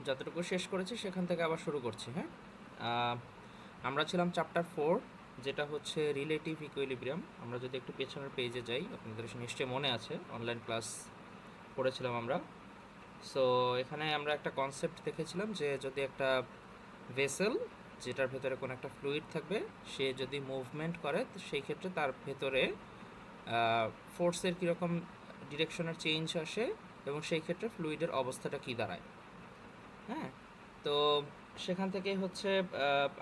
যতটুকু শেষ করেছি সেখান থেকে আবার শুরু করছি। হ্যাঁ, আমরা ছিলাম চ্যাপ্টার 4, যেটা হচ্ছে রিলেটিভ ইকুইলিব্রিয়াম। আমরা যদি একটু পেছনের পেজে যাই, আপনাদের নিশ্চয়ই মনে আছে অনলাইন ক্লাস পড়েছিলাম আমরা। সো এখানে আমরা একটা কনসেপ্ট দেখেছিলাম যে যদি একটা ভেসেল যেটার ভেতরে কোনো একটা ফ্লুইড থাকবে, সে যদি মুভমেন্ট করে তো সেই ক্ষেত্রে তার ভেতরে ফোর্সের কীরকম ডিরেকশনের চেঞ্জ আসে এবং সেই ক্ষেত্রে ফ্লুইডের অবস্থাটা কী দাঁড়ায়। হ্যাঁ, তো সেখান থেকেই হচ্ছে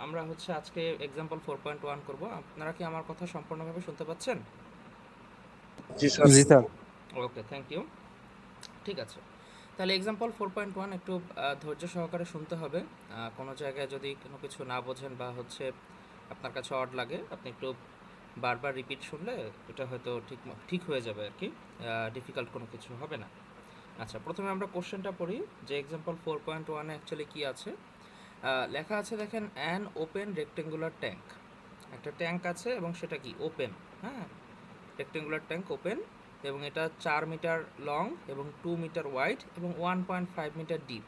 আমরা হচ্ছে আজকে এক্সাম্পল 4.1 করব। আপনারা কি আমার কথা সম্পূর্ণভাবে শুনতে পাচ্ছেন? জি স্যার। জি স্যার। Okay, thank you. ঠিক আছে, তাহলে এক্সাম্পল 4.1 একটু ধৈর্য সহকারে শুনতে হবে। কোনো জায়গায় যদি কোনো কিছু না বোঝেন বা হচ্ছে আপনার কাছে অড লাগে, আপনি একটু বারবার রিপিট শুনলে এটা হয়তো ঠিক হয়ে যাবে আর কি, ডিফিকাল্ট কোনো কিছু হবে না। আচ্ছা, প্রথমে আমরা কোশ্চেনটা পড়ি যে এক্সাম্পল 4.1-এ অ্যাকচুয়ালি কী আছে। লেখা আছে দেখেন, অ্যান ওপেন রেক্টেঙ্গুলার ট্যাঙ্ক। একটা ট্যাঙ্ক আছে এবং সেটা কি ওপেন। হ্যাঁ, রেক্টেঙ্গুলার ট্যাঙ্ক ওপেন এবং এটা 4 মিটার লং এবং 2 মিটার ওয়াইড এবং 1.5 মিটার ডিপ।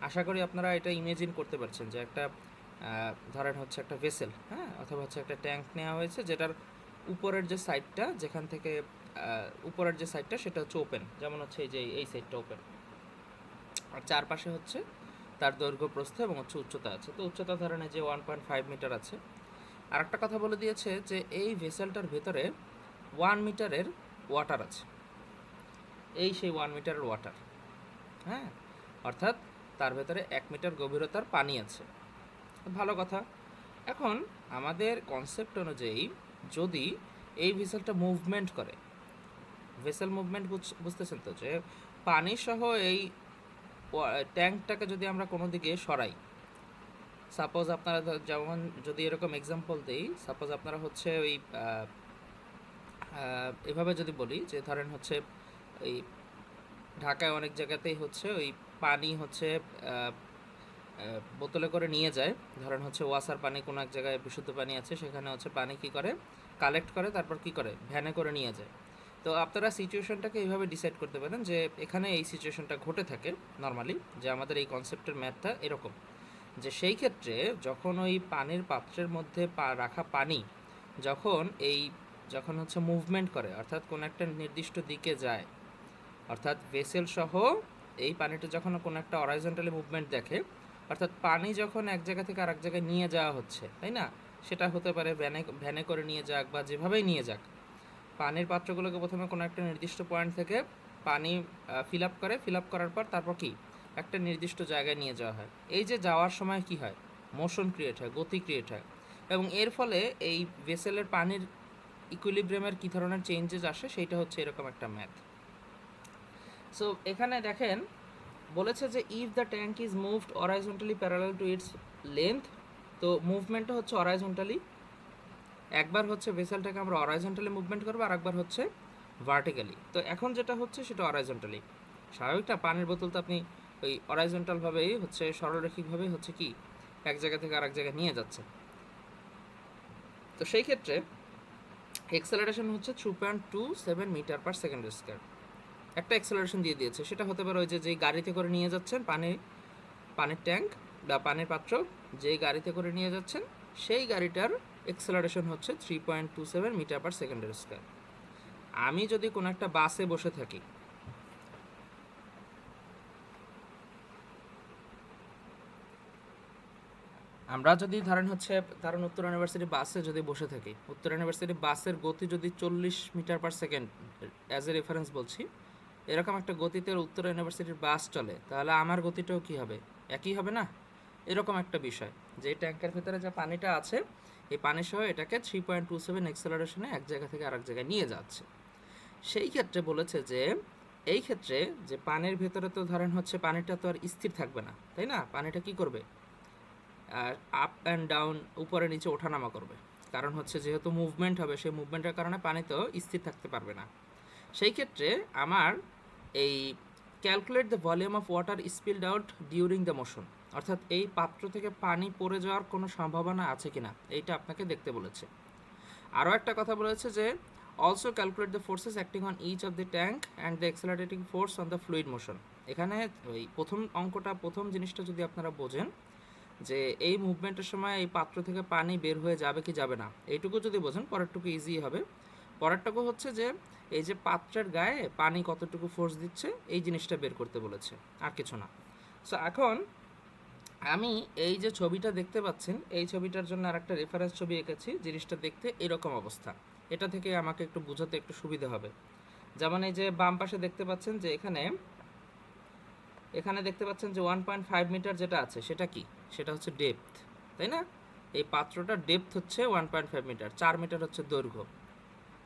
আশা করি আপনারা এটা ইমেজিন করতে পারছেন যে একটা ধরেন হচ্ছে একটা ভেসেল, হ্যাঁ, অথবা হচ্ছে একটা ট্যাঙ্ক নেওয়া হয়েছে যেটার উপরের যে সাইডটা, যেখান থেকে উপরের যে সাইডটা সেটা হচ্ছে ওপেন, যেমন হচ্ছে এই যে এই সাইডটা ওপেন, আর চারপাশে হচ্ছে তার দৈর্ঘ্য প্রস্থ এবং হচ্ছে উচ্চতা আছে। তো উচ্চতা ধরেন যে 1.5 মিটার আছে। আর একটা কথা বলে দিয়েছে যে এই ভেসেলটার ভেতরে 1 মিটারের ওয়াটার আছে। এই সেই 1 মিটারের ওয়াটার, হ্যাঁ, অর্থাৎ তার ভেতরে 1 মিটার গভীরতার পানি আছে। ভালো কথা। এখন আমাদের কনসেপ্ট অনুযায়ী যদি এই ভেসেলটা মুভমেন্ট করে, ভেসেল মুভমেন্ট বুঝতেছেন তো, যে পানি সহ এই ট্যাঙ্কটাকে যদি আমরা কোনো দিকে সরাই, সাপোজ আপনারা যেমন যদি এরকম এক্সাম্পল দিই, সাপোজ আপনারা হচ্ছে ওই এভাবে যদি বলি যে ধরেন হচ্ছে এই ঢাকায় অনেক জায়গাতেই হচ্ছে ওই পানি হচ্ছে বোতলে করে নিয়ে যায়। ধরেন হচ্ছে ওয়াসার পানি, কোনো এক জায়গায় বিশুদ্ধ পানি আছে, সেখানে হচ্ছে পানি কী করে কালেক্ট করে, তারপর কী করে ভ্যানে করে নিয়ে যায়। তো আপনারা সিচুয়েশনটাকে এইভাবে ডিসাইড করতে পারেন যে এখানে এই সিচুয়েশনটা ঘটে থাকে নর্মালি, যে আমাদের এই কনসেপ্টের ম্যাথটা এরকম, যে সেই ক্ষেত্রে যখন ওই পানির পাত্রের মধ্যে রাখা পানি যখন হচ্ছে মুভমেন্ট করে, অর্থাৎ কোনো একটা নির্দিষ্ট দিকে যায়, অর্থাৎ ভেসেল সহ এই পানিটা যখন কোনো একটা অরাইজন্টালি মুভমেন্ট দেখে, অর্থাৎ পানি যখন এক জায়গা থেকে আরেক জায়গায় নিয়ে যাওয়া হচ্ছে, তাই না, সেটা হতে পারে ভ্যানে করে নিয়ে যাক বা যেভাবেই নিয়ে যাক, পানির পাত্রগুলোকে প্রথমে কোনো একটা নির্দিষ্ট পয়েন্ট থেকে পানি ফিল আপ করার পর তারপর কি একটা নির্দিষ্ট জায়গায় নিয়ে যাওয়া হয়। এই যে যাওয়ার সময় কি হয়, মোশন ক্রিয়েট হয়, গতি ক্রিয়েট হয়, এবং এর ফলে এই ভেসেলের পানির ইকুইলিব্রিয়ামের কী ধরনের চেঞ্জেস আসে, সেইটা হচ্ছে এরকম একটা ম্যাথ। সো এখানে দেখেন বলেছে যে if the tank is moved horizontally parallel to its length, তো মুভমেন্টটা হচ্ছে অরাইজন্টালি। একবার হচ্ছে ভেসেলটাকে আমরা অরাইজন্টালি মুভমেন্ট করবো, আর একবার হচ্ছে ভার্টিক্যালি। তো এখন যেটা হচ্ছে সেটা অরাইজন্টালি। স্বাভাবিকটা পানির বোতল তো আপনি ওই অরাইজন্টালভাবেই হচ্ছে সরলরেখিকভাবেই হচ্ছে কি এক জায়গা থেকে আরেক জায়গায় নিয়ে যাচ্ছে। তো সেই ক্ষেত্রে এক্সেলারেশন হচ্ছে 3.27 মিটার পার সেকেন্ড স্কয়ার। একটা এক্সেলারেশন দিয়ে দিয়েছে, সেটা হতে পারে ওই যে যেই গাড়িতে করে নিয়ে যাচ্ছেন পানির ট্যাঙ্ক বা পানির পাত্র, যেই গাড়িতে করে নিয়ে যাচ্ছেন সেই গাড়িটার এক্সেলারেশন হচ্ছে 3.27 মিটার পার সেকেন্ডের স্কয়ার। আমি যদি কোনো একটা বাসে বসে থাকি, আমরা যদি ধরেন উত্তরা ইউনিভার্সিটি বাসে যদি বসে থাকি, উত্তরা ইউনিভার্সিটি বাসের গতি যদি 40 metre per second, as a reference বলছি, এরকম একটা গতিতে উত্তরা ইউনিভার্সিটির বাস চলে, তাহলে আমার গতিটাও কী হবে, একই হবে না? এরকম একটা বিষয়, যে ট্যাঙ্কের ভেতরে যে পানিটা আছে, এই পানি সহ এটাকে 3.27 এক্সেলারেশনে এক জায়গা থেকে আরেক জায়গায় নিয়ে যাচ্ছে। সেই ক্ষেত্রে বলেছে যে এই ক্ষেত্রে যে পানির ভেতরে তো ধরেন হচ্ছে পানিটা তো আর স্থির থাকবে না, তাই না? পানিটা কি করবে, আপ অ্যান্ড ডাউন, উপরে নিচে ওঠানামা করবে, কারণ হচ্ছে যেহেতু মুভমেন্ট হবে, সেই মুভমেন্টের কারণে পানি তো স্থির থাকতে পারবে না। সেই ক্ষেত্রে আমার এই calculate the volume of water spilled out during the motion, অর্থাৎ এই পাত্র থেকে পানি পড়ে যাওয়ার কোনো সম্ভাবনা আছে কিনা, এইটা আপনাকে দেখতে বলেছে। আরও একটা কথা বলেছে যে also calculate the forces acting on each of the tank and the accelerating force on the fluid motion. এখানে ওই প্রথম জিনিসটা যদি আপনারা বোঝেন যে এই মুভমেন্টের সময় এই পাত্র থেকে পানি বের হয়ে যাবে কি যাবে না, এইটুকু যদি বোঝেন পরেরটুকু ইজি হবে। পরেরটুকু হচ্ছে যে এই যে পাত্রের গায়ে পানি কতটুকু ফোর্স দিচ্ছে এই জিনিসটা বের করতে বলেছে, আর কিছু না। সো এখন আমি এই যে ছবিটা দেখতে পাচ্ছেন এই ছবিটার জন্য আর একটা রেফারেন্স ছবি এঁকেছি, জিনিসটা দেখতে এরকম অবস্থা। এটা থেকে আমাকে একটু বোঝাতে একটু সুবিধা হবে। যেমন এই যে বাম পাশে দেখতে পাচ্ছেন যে এখানে দেখতে পাচ্ছেন যে 1.5 মিটার যেটা আছে সেটা কি, সেটা হচ্ছে ডেপথ, তাই না? এই পাত্রটার ডেপথ হচ্ছে 1.5 মিটার, 4 মিটার হচ্ছে দৈর্ঘ্য,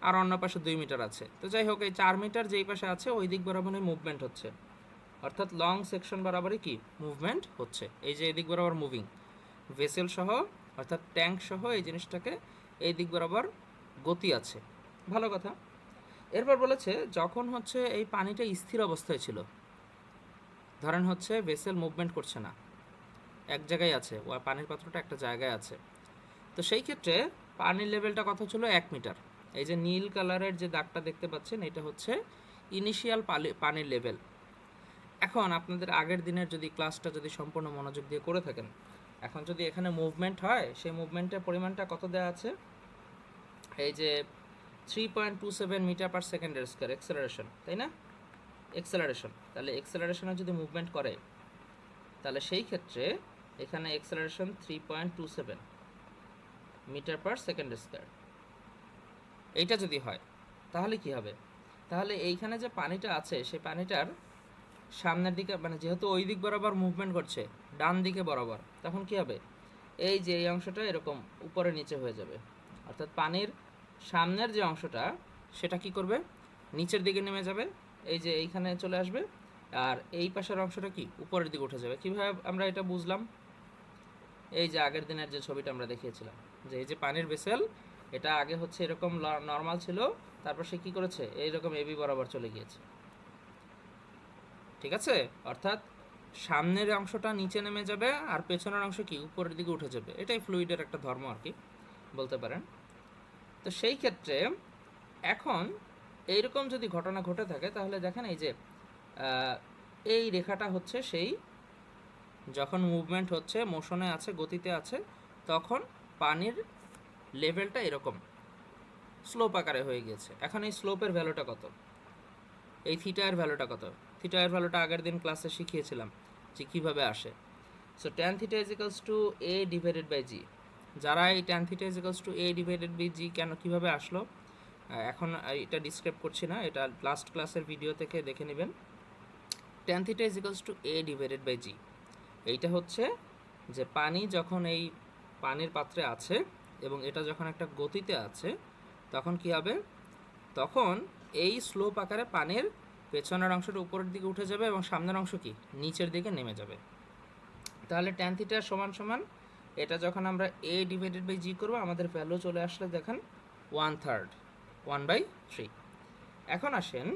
আর অন্য পাশে 2 মিটার আছে। তো যাই হোক, এই 4 মিটার যেই পাশে আছে ওই দিক বরাবরই মুভমেন্ট হচ্ছে, অর্থাৎ লং সেকশন বরাবরই কি মুভমেন্ট হচ্ছে। এই যে এদিক বরাবর মুভিং ভেসেল সহ অর্থাৎ ট্যাঙ্ক সহ এই জিনিসটাকে এই দিক বরাবর গতি আছে, ভালো কথা। এরপর বলেছে যখন হচ্ছে এই পানিটা স্থির অবস্থায় ছিল, ধরেন হচ্ছে ভেসেল মুভমেন্ট করছে না, এক জায়গায় আছে, পানির পাত্রটা একটা জায়গায় আছে, তো সেই ক্ষেত্রে পানির লেভেলটা কত ছিল 1 মিটার। এই যে নীল কালারের যে দাগটা দেখতে পাচ্ছেন এটা হচ্ছে ইনিশিয়াল পানির লেভেল। এখন আপনাদের আগের দিনের যদি ক্লাসটা যদি সম্পূর্ণ মনোযোগ দিয়ে করে থাকেন, এখন যদি এখানে মুভমেন্ট হয় সেই মুভমেন্টের পরিমাণটা কত দেওয়া আছে, এই যে 3.27 মিটার পার সেকেন্ডের স্কয়ার এক্সেলারেশন, তাই না? এক্সেলারেশন, তাহলে এক্সেলারেশনে যদি মুভমেন্ট করে তাহলে সেই ক্ষেত্রে এখানে acceleration 3.27 metre per second square, এইটা যদি হয় তাহলে কি হবে, তাহলে এইখানে যে পানিটা আছে সেই পানিটার সামনের দিকে, মানে যেহেতু ওই দিক বরাবর মুভমেন্ট করছে ডান দিকে বরাবর, তখন কি হবে, এই যে এই অংশটা এরকম উপরে নিচে হয়ে যাবে, অর্থাৎ পানির সামনের যে অংশটা সেটা কি করবে, নিচের দিকে নেমে যাবে, এই যে এইখানে চলে আসবে, আর এই পাশের অংশটা কি উপরের দিকে উঠে যাবে। কীভাবে আমরা এটা বুঝলাম, এই যে আগের দিনের যে ছবিটা আমরা দেখিয়েছিলাম যে এই যে পানির ভেসেল এটা আগে হচ্ছে এরকম নর্মাল ছিল, তারপর সে কী করেছে এইরকম এবি বরাবর চলে গিয়েছে, ঠিক আছে? অর্থাৎ সামনের অংশটা নিচে নেমে যাবে আর পেছনের অংশ কি উপরের দিকে উঠে যাবে, এটাই ফ্লুইডের একটা ধর্ম আর কি বলতে পারেন। তো সেই ক্ষেত্রে এখন এইরকম যদি ঘটনা ঘটে থাকে তাহলে দেখেন এই যে এই রেখাটা হচ্ছে সেই যখন মুভমেন্ট হচ্ছে, মোশনে আছে, গতিতে আছে, তখন পানির লেভেলটা এরকম স্লোপ আকারে হয়ে গিয়েছে। এখন এই স্লোপের ভ্যালুটা কত, এই থিটার ভ্যালুটা কত, থিটার ভ্যালুটা আগের দিন ক্লাসে শিখিয়েছিলাম যে কীভাবে আসে। So tan theta is equals to a divided by g. যারা এই tan theta is equals to a divided by g কেন কীভাবে আসলো এখন এটা ডিসক্রাইব করছি না, এটা লাস্ট ক্লাসের ভিডিও থেকে দেখে নেবেন। Tan theta is equals to a divided by g, এইটা হচ্ছে যে পানি যখন এই পানির পাত্রে আছে এবং এটা যখন একটা গতিতে আছে তখন কি হবে, তখন এই স্লোপ আকারে পানির পেছনের অংশটা উপরের দিকে উঠে যাবে এবং সামনের অংশ কি নিচের দিকে নেমে যাবে। তাহলে ট্যান থিটা সমান সমান এটা যখন আমরা এ ডিভাইডেড বাই জি করবো আমাদের ভ্যালু চলে আসলে দেখেন 1/3, 1/3। এখন আসেন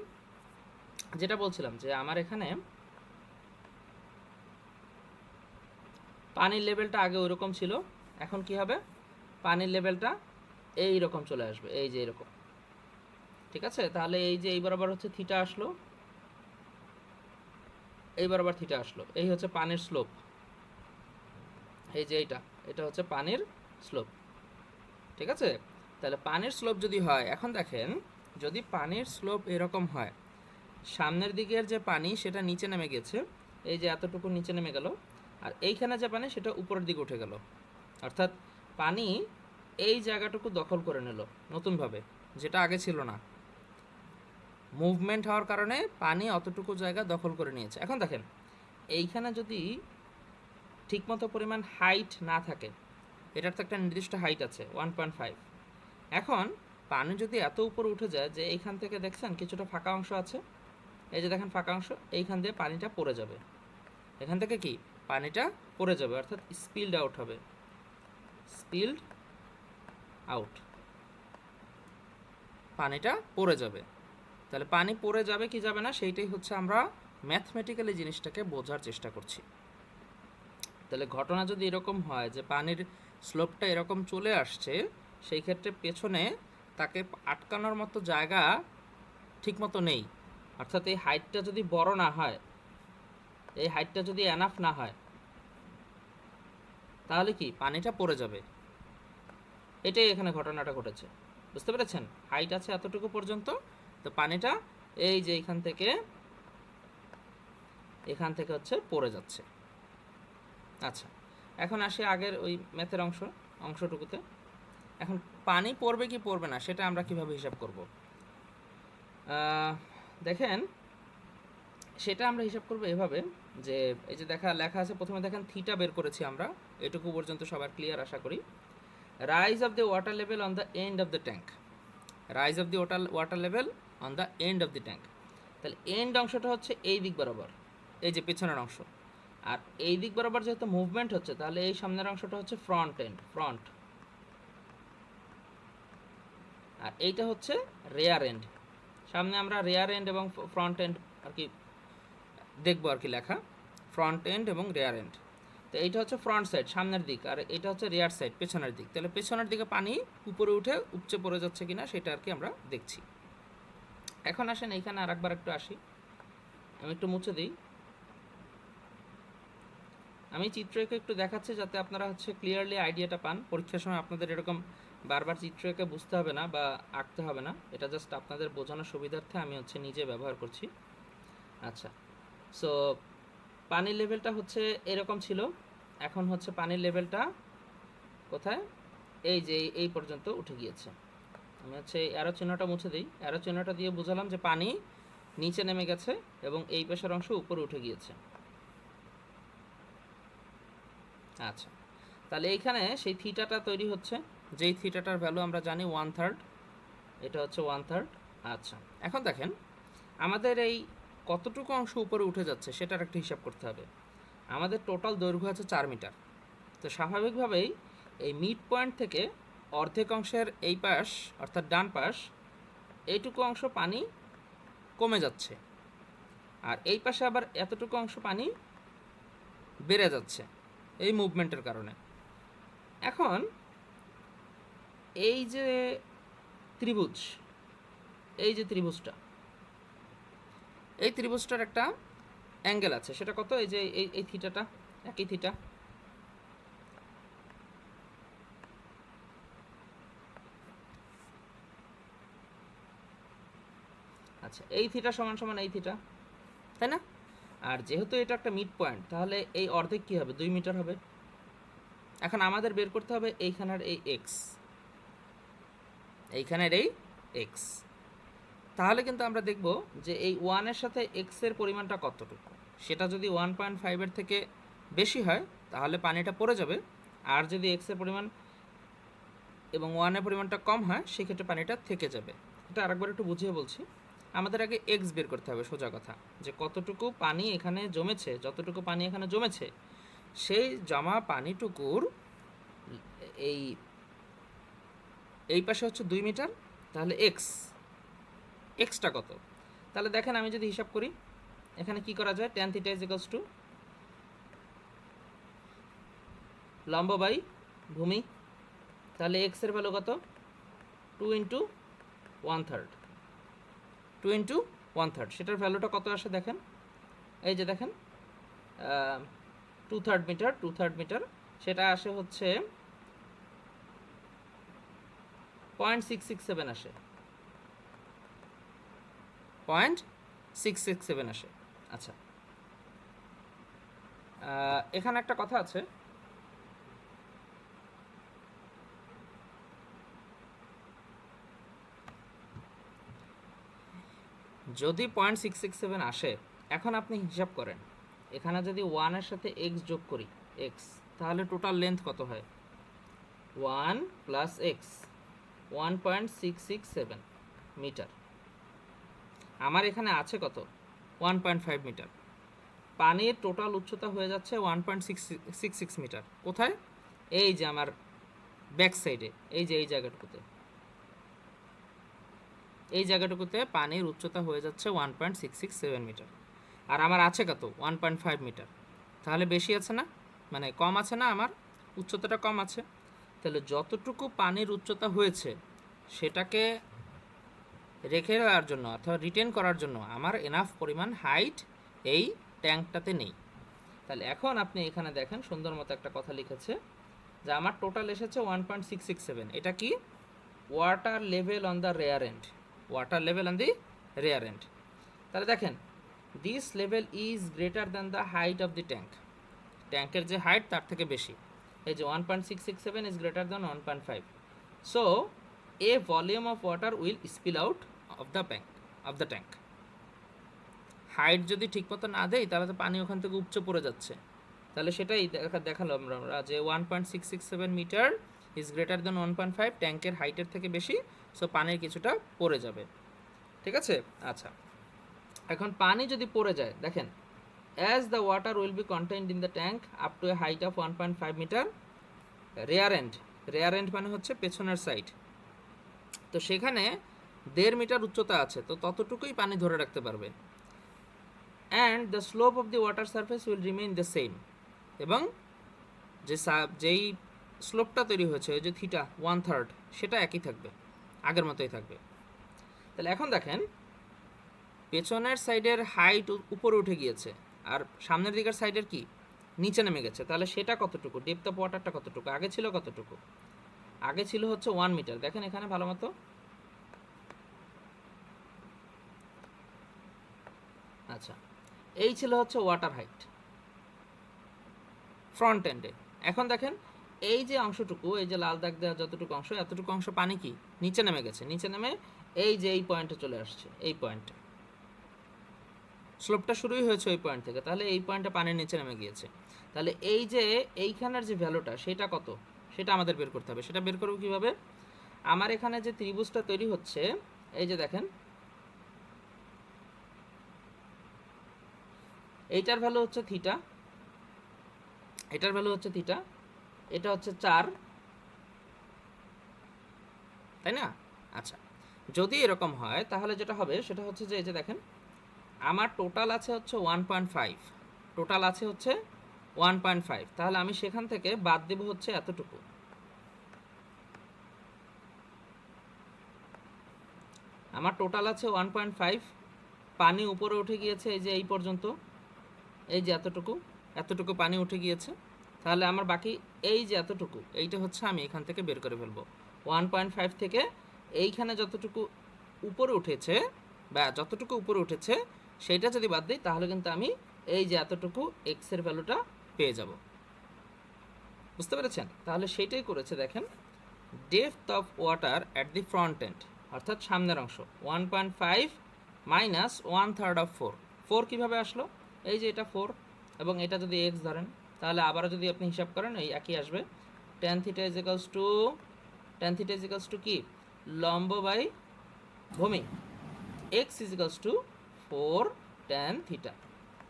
যেটা বলছিলাম যে আমার এখানে পানির লেভেলটা আগে ওইরকম ছিল, এখন কি হবে, পানির লেভেলটা এই রকম চলে আসবে, এই যে এরকম, ঠিক আছে? তাহলে এই যে এই বরাবর হচ্ছে থিটা আসলো, এই বরাবর থিটা আসলো, এই হচ্ছে পানির স্লোপ, এই যে এটা হচ্ছে পানির স্লোপ, ঠিক আছে? তাহলে পানির স্লোপ যদি হয়, এখন দেখেন যদি পানির স্লোপ এরকম হয়, সামনের দিকের যে পানি সেটা নিচে নেমে গেছে, এই যে এতটুকু নিচে নেমে গেল, আর এইখানে যে পানি সেটা উপরের দিকে উঠে গেল, অর্থাৎ পানি এই জায়গাটুকু দখল করে নিল নতুনভাবে, যেটা আগে ছিল না। মুভমেন্ট হওয়ার কারণে পানি অতটুকু জায়গা দখল করে নিয়েছে। এখন দেখেন এইখানে যদি ঠিকমতো পরিমাণ হাইট না থাকে, এটার তো একটা নির্দিষ্ট হাইট আছে 1.5, এখন পানি যদি এত উপরে উঠে যায় যে এইখান থেকে দেখছেন কিছুটা ফাঁকা অংশ আছে, এই যে দেখেন ফাঁকা অংশ, এইখান দিয়ে পানিটা পড়ে যাবে, এখান থেকে কি পানিটা পড়ে যাবে, অর্থাৎ স্পিলড আউট হবে, স্পিলড আউট, পানিটা পড়ে যাবে। তাহলে পানি পড়ে যাবে কি যাবে না সেইটাই হচ্ছে আমরা ম্যাথমেটিক্যালি জিনিসটাকে বোঝার চেষ্টা করছি। তাহলে ঘটনা যদি এরকম হয় যে পানির স্লোপটা এরকম চলে আসছে, সেই ক্ষেত্রে পেছনে তাকে আটকানোর মতো জায়গা ঠিকমতো নেই, অর্থাৎ এই হাইটটা যদি বড় না হয়, এই হাইটটা যদি এনাফ না হয়, তাহলে কি পানিটা পড়ে যাবে। এটাই এখানে ঘটনাটা ঘটেছে, বুঝতে পেরেছেন? হাইট আছে এতটুকু পর্যন্ত, তো পানিটা এই যে এখান থেকে হচ্ছে পড়ে যাচ্ছে। আচ্ছা, এখন আসি আগের ওই ম্যাথের অংশটুকুতে। এখন পানি পড়বে কি পড়বে না সেটা আমরা কিভাবে হিসাব করব? দেখেন, সেটা আমরা হিসাব করব এভাবে যে এই যে লেখা আছে, প্রথমে দেখেন থিটা বের করেছি আমরা, এটুকু পর্যন্ত সবার ক্লিয়ার আশা করি। Rise of the water level on the end of the tank, rise of the water level on the end of the tank. তাহলে এন্ড অংশটা হচ্ছে এই দিক বরাবর, এই যে পেছনের অংশ, আর এই দিক বরাবর যেহেতু মুভমেন্ট হচ্ছে, তাহলে এই সামনের অংশটা হচ্ছে ফ্রন্ট এন্ড, ফ্রন্ট, আর এইটা হচ্ছে রেয়ার এন্ড। সামনে আমরা রেয়ার এন্ড এবং ফ্রন্ট এন্ড আর কি দেখবো আর কি লেখা, ফ্রন্ট এন্ড এবং রেয়ার এন্ড। তো এইটা হচ্ছে ফ্রন্ট সাইড, সামনের দিক, আর এটা হচ্ছে রেয়ার সাইড, পেছনের দিক। তাহলে পেছনের দিকে পানি উপরে উঠে উপচে পড়ে যাচ্ছে কিনা সেটা আর কি আমরা দেখছি। এখন আসেন এইখানে আর একবার একটু আসি, আমি একটু মুছে দিই। আমি চিত্র এঁকে একটু দেখাচ্ছি যাতে আপনারা হচ্ছে ক্লিয়ারলি আইডিয়াটা পান। পরীক্ষার সময় আপনাদের এরকম বারবার চিত্র এঁকে বুঝতে হবে না বা আঁকতে হবে না, এটা জাস্ট আপনাদের বোঝানোর সুবিধার্থে আমি হচ্ছে নিজে ব্যবহার করছি। আচ্ছা, সো পানির লেভেলটা হচ্ছে এরকম ছিল, এখন হচ্ছে পানির লেভেলটা কোথায়, এই যে এই পর্যন্ত উঠে গিয়েছে। আমি হচ্ছে অ্যারো চিহ্নটা মুছে দিই, অ্যারো চিহ্নটা দিয়ে বুঝালাম যে পানি নিচে নেমে গেছে এবং এই পাশের অংশ উপরে উঠে গিয়েছে। আচ্ছা, তাহলে এইখানে সেই থিটাটা তৈরি হচ্ছে, যেই থিটাটার ভ্যালু আমরা জানি 1/3, এটা হচ্ছে 1/3। আচ্ছা, এখন দেখেন আমাদের এই কতটুকু অংশ উপরে উঠে যাচ্ছে সেটার একটা হিসাব করতে হবে। আমাদের টোটাল দৈর্ঘ্য আছে 4 মিটার, তো স্বাভাবিকভাবেই এই মিড পয়েন্ট থেকে অর্ধেক অংশের এই পাশ অর্থাৎ ডান পাশ, এইটুকু অংশ পানি কমে যাচ্ছে, আর এই পাশে আবার এতটুকু অংশ পানি বেড়ে যাচ্ছে এই মুভমেন্টের কারণে। এখন এই যে ত্রিভুজ, এই যে ত্রিভুজটা, এই ত্রিভুজটার একটা অ্যাঙ্গেল আছে, সেটা কত? এই যে এই থিটাটা, একই থিটা। আচ্ছা, এই থিটা সমান সমান এই থিটা, তাই না? আর যেহেতু এটা একটা মিড পয়েন্ট, তাহলে এই অর্ধেক কী হবে? 2 মিটার হবে। এখন আমাদের বের করতে হবে এইখানের এই এক্স, এইখানের এই এক্স। তাহলে কিন্তু আমরা দেখব যে এই 1-এর সাথে এক্সের পরিমাণটা কতটুকু। সেটা যদি 1.5-এর থেকে বেশি হয় তাহলে পানিটা পড়ে যাবে, আর যদি এক্সের পরিমাণ এবং 1-এর পরিমাণটা কম হয় সেক্ষেত্রে পানিটা থেকে যাবে। এটা আরেকবার একটু বুঝিয়ে বলছি। আমাদের আগে এক্স বের করতে হবে, সোজা কথা, যে কতটুকু পানি এখানে জমেছে, যতটুকু পানি এখানে জমেছে সেই জমা পানিটুকুর এই এই পাশে হচ্ছে 2 মিটার, তাহলে এক্সটা কত? তাহলে দেখেন আমি যদি হিসাব করি, এখানে কি করা যায়, tan theta is equals to লম্ব বাই ভূমি, তাহলে এক্স এর ভ্যালু কত? 2 ইন্টু 1/3, 2 ইন্টু 1/3, সেটার ভ্যালুটা কত আসে দেখেন, এই যে দেখেন 2/3 মিটার, সেটা আসে হচ্ছে 0.667 আসে, 0.667 আসে। আচ্ছা, এখানে একটা কথা আছে, যদি 0.667 আসে, এখন আপনি হিসাব করেন এখানে যদি 1-এর সাথে এক্স যোগ করি, এক্স, তাহলে টোটাল লেন্থ কত হয়? 1 প্লাস এক্স, 1.667 মিটার। আমার এখানে আছে কত? 1.5 মিটার। পানির টোটাল উচ্চতা হয়ে যাচ্ছে 1.666 মিটার। কোথায়? এই যে আমার ব্যাক সাইডে, এই যে এই জায়গাটুকুতে পানির উচ্চতা হয়ে যাচ্ছে 1.667 মিটার, আর আমার আছে কত? 1.5 মিটার। তাহলে বেশি আছে না, মানে কম আছে না, আমার উচ্চতাটা কম আছে। তাহলে যতটুকু পানির উচ্চতা হয়েছে সেটাকে রেখে দেওয়ার জন্য অথবা রিটেন করার জন্য আমার এনাফ পরিমাণ হাইট এই ট্যাঙ্কটাতে নেই। তাহলে এখন আপনি এখানে দেখেন সুন্দর মতো একটা কথা লিখেছে যে আমার টোটাল এসেছে 1.667। এটা কি? Water level on the rear end. Water level on the rear end. তাহলে দেখেন this level is greater than the height of the tank. ট্যাঙ্কের যে হাইট তার থেকে বেশি। এই যে 1.667 is greater than 1.5। So a volume of water will spill out of the tank. Height যদি ঠিকমতো না দেয় তাহলে তো পানি ওখান থেকে উপচে পড়ে যাচ্ছে। তাহলে সেটাই দেখালাম আমরা যে 1.667 মিটার ইজ গ্রেটার দ্যান 1.5, ট্যাঙ্কের হাইটের থেকে বেশি, সো পানির কিছুটা পড়ে যাবে। ঠিক আছে? আচ্ছা, এখন পানি যদি পড়ে যায়, দেখেন as the water will be contained in the tank up to a height of 1.5 metre rear end মানে হচ্ছে পেছনের সাইড, তো সেখানে 1.5 মিটার উচ্চতা আছে, তো ততটুকুই পানি ধরে রাখতে পারবে। And the slope of the water surface will remain the same, এবং যেই স্লোপটা তৈরি হয়েছে ওই যে থিটা 1/3 সেটা একই থাকবে, আগের মতোই থাকবে। তাহলে এখন দেখেন পেছনের সাইডের হাইট উপরে উঠে গিয়েছে আর সামনের দিকের সাইডের কি নিচে নেমে গেছে। তাহলে সেটা কতটুকু, ডেপথ অফ ওয়াটারটা কতটুকু, আগে ছিল কতটুকু? আগে ছিল হচ্ছে 1 মিটার। দেখেন এখানে ভালো মতো, আচ্ছা এই ছিল হচ্ছে ওয়াটার হাইট ফ্রন্ট এন্ডে। এখন দেখেন এই যে অংশটুকু, এই যে লাল দাগ দেওয়া যতটুকু অংশ, এতটুকু অংশ পানি কি নিচে নেমে গেছে, নিচে নেমে এই যে এই পয়েন্টে চলে আসছে, এই পয়েন্টে স্লোপটা শুরুই হয়েছে ওই পয়েন্ট থেকে, তাহলে এই পয়েন্টে পানির নিচে নেমে গিয়েছে। তাহলে এই যে এইখানের যে ভ্যালুটা সেটা কত, সেটা আমাদের বের করতে হবে। সেটা বের করব কিভাবে? আমার এখানে যে ত্রিভুজটা তৈরি হচ্ছে, এই যে দেখেন এইটার ভ্যালু হচ্ছে থিটা, এটার ভ্যালু হচ্ছে থিটা, এটা হচ্ছে 4, তাই না? আচ্ছা, যদি এরকম হয় তাহলে যেটা হবে সেটা হচ্ছে যে এই যে দেখেন আমার টোটাল আছে হচ্ছে 1.5, টোটাল আছে হচ্ছে 1.5, তাহলে আমি সেখান থেকে বাদ দেব হচ্ছে এতটুকু। আমার টোটাল আছে 1.5, পানি উপরে উঠে গিয়েছে এই যে এই পর্যন্ত, এই যে এতটুকু পানি উঠে গিয়েছে, তাহলে আমার বাকি এই যে এতটুকু, এইটা হচ্ছে আমি এখান থেকে বের করে ফেলবো। 1.5 থেকে এইখানে যতটুকু উপরে উঠেছে বা যতটুকু উপরে উঠেছে সেইটা যদি বাদ দিই তাহলে কিন্তু আমি এই যে এতটুকু এক্সের ভ্যালুটা পেয়ে যাব। বুঝতে পেরেছেন? তাহলে সেইটাই করেছে। দেখেন depth of water at the front end, অর্থাৎ সামনের অংশ 1.5 মাইনাস 1/3 অফ 4। 4 কীভাবে আসলো? এই যে এটা 4 এবং এটা যদি এক্স ধরেন তাহলে আবারও যদি আপনি হিসাব করেন এই একই আসবে। tan theta is equals two কি, লম্ব বাই ভূমি, x is equals two 4 tan theta,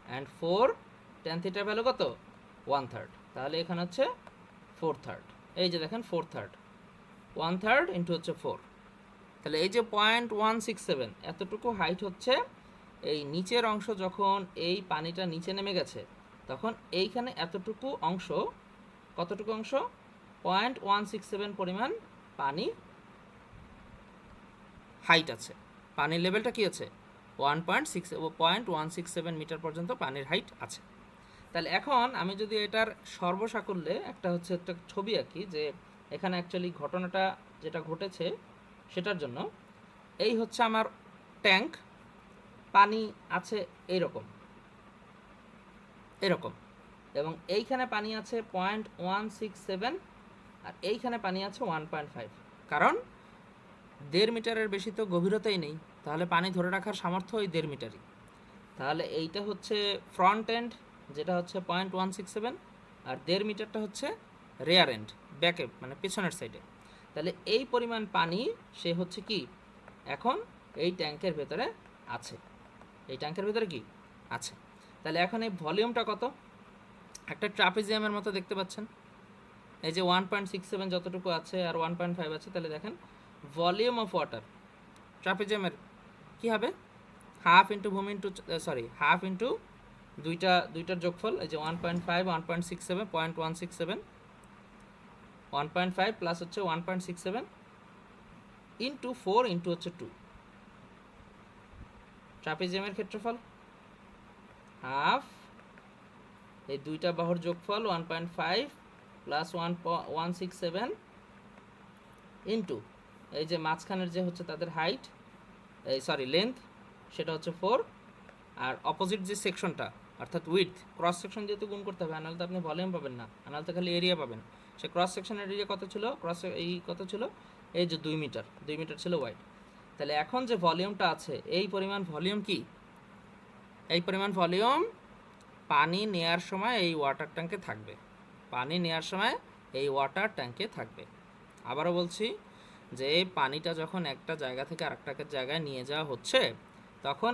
and 4 tan থিটার ভ্যালু কত? 1/3, তাহলে এখানে হচ্ছে 4/3। এই যে দেখেন 4/3, 1/3 ইন্টু হচ্ছে 4, তাহলে এই যে 0.167 এতটুকু হাইট হচ্ছে এই নিচের অংশ। যখন এই পানিটা নিচে নেমে গেছে তখন এইখানে এতটুকু অংশ, কতটুকু অংশ? 0.167 পরিমাণ পানি হাইট আছে, পানির লেভেলটা কি আছে? 0.167 মিটার পর্যন্ত পানির হাইট আছে। তাহলে এখন আমি যদি এটার সর্বসাকুল্যে একটা ছবি আঁকি, যে এখানে অ্যাকচুয়ালি ঘটনাটা যেটা ঘটেছে সেটার জন্য, এই হচ্ছে আমার ট্যাঙ্ক, পানি আছে এরকম, এবং এইখানে পানি আছে 0.167 আর এইখানে পানি আছে 1.5, কারণ 1.5 মিটারের বেশি তো গভীরতাই নেই, তাহলে পানি ধরে রাখার সামর্থ্য ওই 1.5 মিটারই। তাহলে এইটা হচ্ছে ফ্রন্ট এন্ড যেটা হচ্ছে 0.167, আর 1.5 মিটারটা হচ্ছে রেয়ার এন্ড, ব্যাকে মানে পেছনের সাইডে। তাহলে এই পরিমাণ পানি সে হচ্ছে কি এখন এই ট্যাঙ্কের ভেতরে আছে, এই ট্যাঙ্কের ভেতরে কি আছে। তাহলে এখন এই ভলিউমটা কত? একটা ট্রাপিজিয়ামের মতো দেখতে পাচ্ছেন, এই যে 1.67 যতটুকু আছে আর 1.5 আছে, তাহলে দেখেন ভলিউম অফ ওয়াটার ট্রাপিজিয়ামের কী হবে? হাফ ইন্টু ভূমি ইন্টু হাফ ইন্টু দুইটার যোগফল, এই যে 1.5 1.67 0.167, 1.5 প্লাস হচ্ছে 1.67 ইন্টু 4 ইন্টু হচ্ছে 2। ট্রাপিজিয়ামের ক্ষেত্রফল হাফ এই দুইটা বাহুর যোগফল 1.5 প্লাস 1.167 ইন্টু এই যে মাঝখানের যে হচ্ছে তাদের হাইট, এই সরি লেন্থ, সেটা হচ্ছে 4, আর অপোজিট যে সেকশনটা অর্থাৎ উইডথ, ক্রস সেকশন যেহেতু গুণ করতে হবে, আনাল তো আপনি ভলিউম পাবেন না, আনাল তো খালি এরিয়া পাবেন। সে ক্রস সেকশনের এরিয়া কত ছিল, এই কত ছিল, এই যে 2 মিটার ছিল ওয়াইড। তাহলে এখন যে ভলিউমটা আছে এই পরিমাণ ভলিউম কি, এই পরিমাণ ভলিউম পানি নেয়ার সময় এই ওয়াটার ট্যাঙ্কে থাকবে, পানি নেয়ার সময় এই ওয়াটার ট্যাঙ্কে থাকবে। আবারও বলছি যে পানিটা যখন একটা জায়গা থেকে আরেকটা জায়গায় নিয়ে যাওয়া হচ্ছে তখন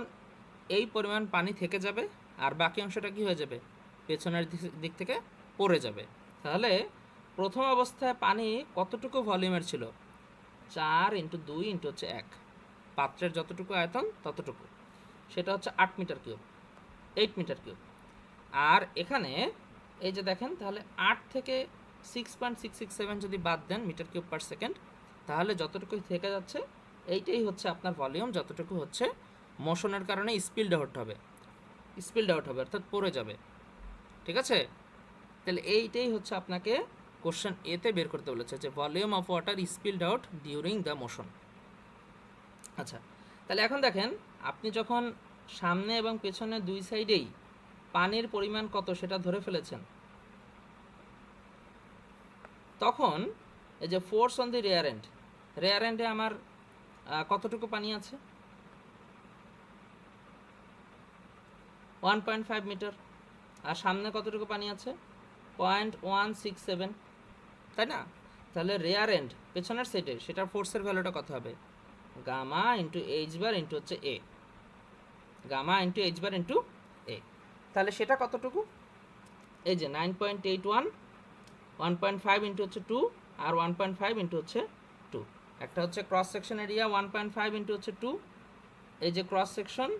এই পরিমাণ পানি থেকে যাবে, আর বাকি অংশটা কি হয়ে যাবে, পেছনের দিক থেকে পড়ে যাবে। তাহলে প্রথম অবস্থায় পানি কতটুকু ভলিউমের ছিল, 4 ইন্টু 2 ইন্টু হচ্ছে 1, পাত্রের যতটুকু আয়তন ততটুকু, সেটা হচ্ছে 8 মিটার কিউব, 8 মিটার কিউব। আর এখানে এই যে দেখেন, তাহলে 8 থেকে 6.667 যদি বাদ দেন মিটার কিউব পার সেকেন্ড, তাহলে যতটুকু থেকে যাচ্ছে এইটাই হচ্ছে আপনার ভলিউম, যতটুকু হচ্ছে মোশনের কারণে স্পিলড আউট হবে, অর্থাৎ পড়ে যাবে। ঠিক আছে, তাহলে এইটাই হচ্ছে আপনাকে কোশ্চেন এতে বের করতে বলেছে যে volume of water spilled out during the motion. আচ্ছা, তাহলে এখন দেখেন, আপনি যখন সামনে এবং পেছনে দুই সাইডেই পানির পরিমাণ কত সেটা ধরে ফেলেছেন, তখন এই যে ফোর্স অন দি রেয়ার এন্ডে আমার কতটুকু পানি আছে, 1.5 মিটার, আর সামনে কতটুকু পানি আছে, 0.167, তাই না? তাহলে রেয়ার এন্ড পেছনের সাইডে সেটার ফোর্সের ভ্যালুটা কত হবে, gamma into h bar into হচ্ছে a, gamma into h bar into a. তাহলে সেটা কতটুকু, এই যে 9.81, 1.5 ইন্টু হচ্ছে 2, আর 1.5 ইন্টু হচ্ছে 2, একটা হচ্ছে ক্রস সেকশন এরিয়া 1.5 ইন্টু হচ্ছে 2, এই যে ক্রস সেকশন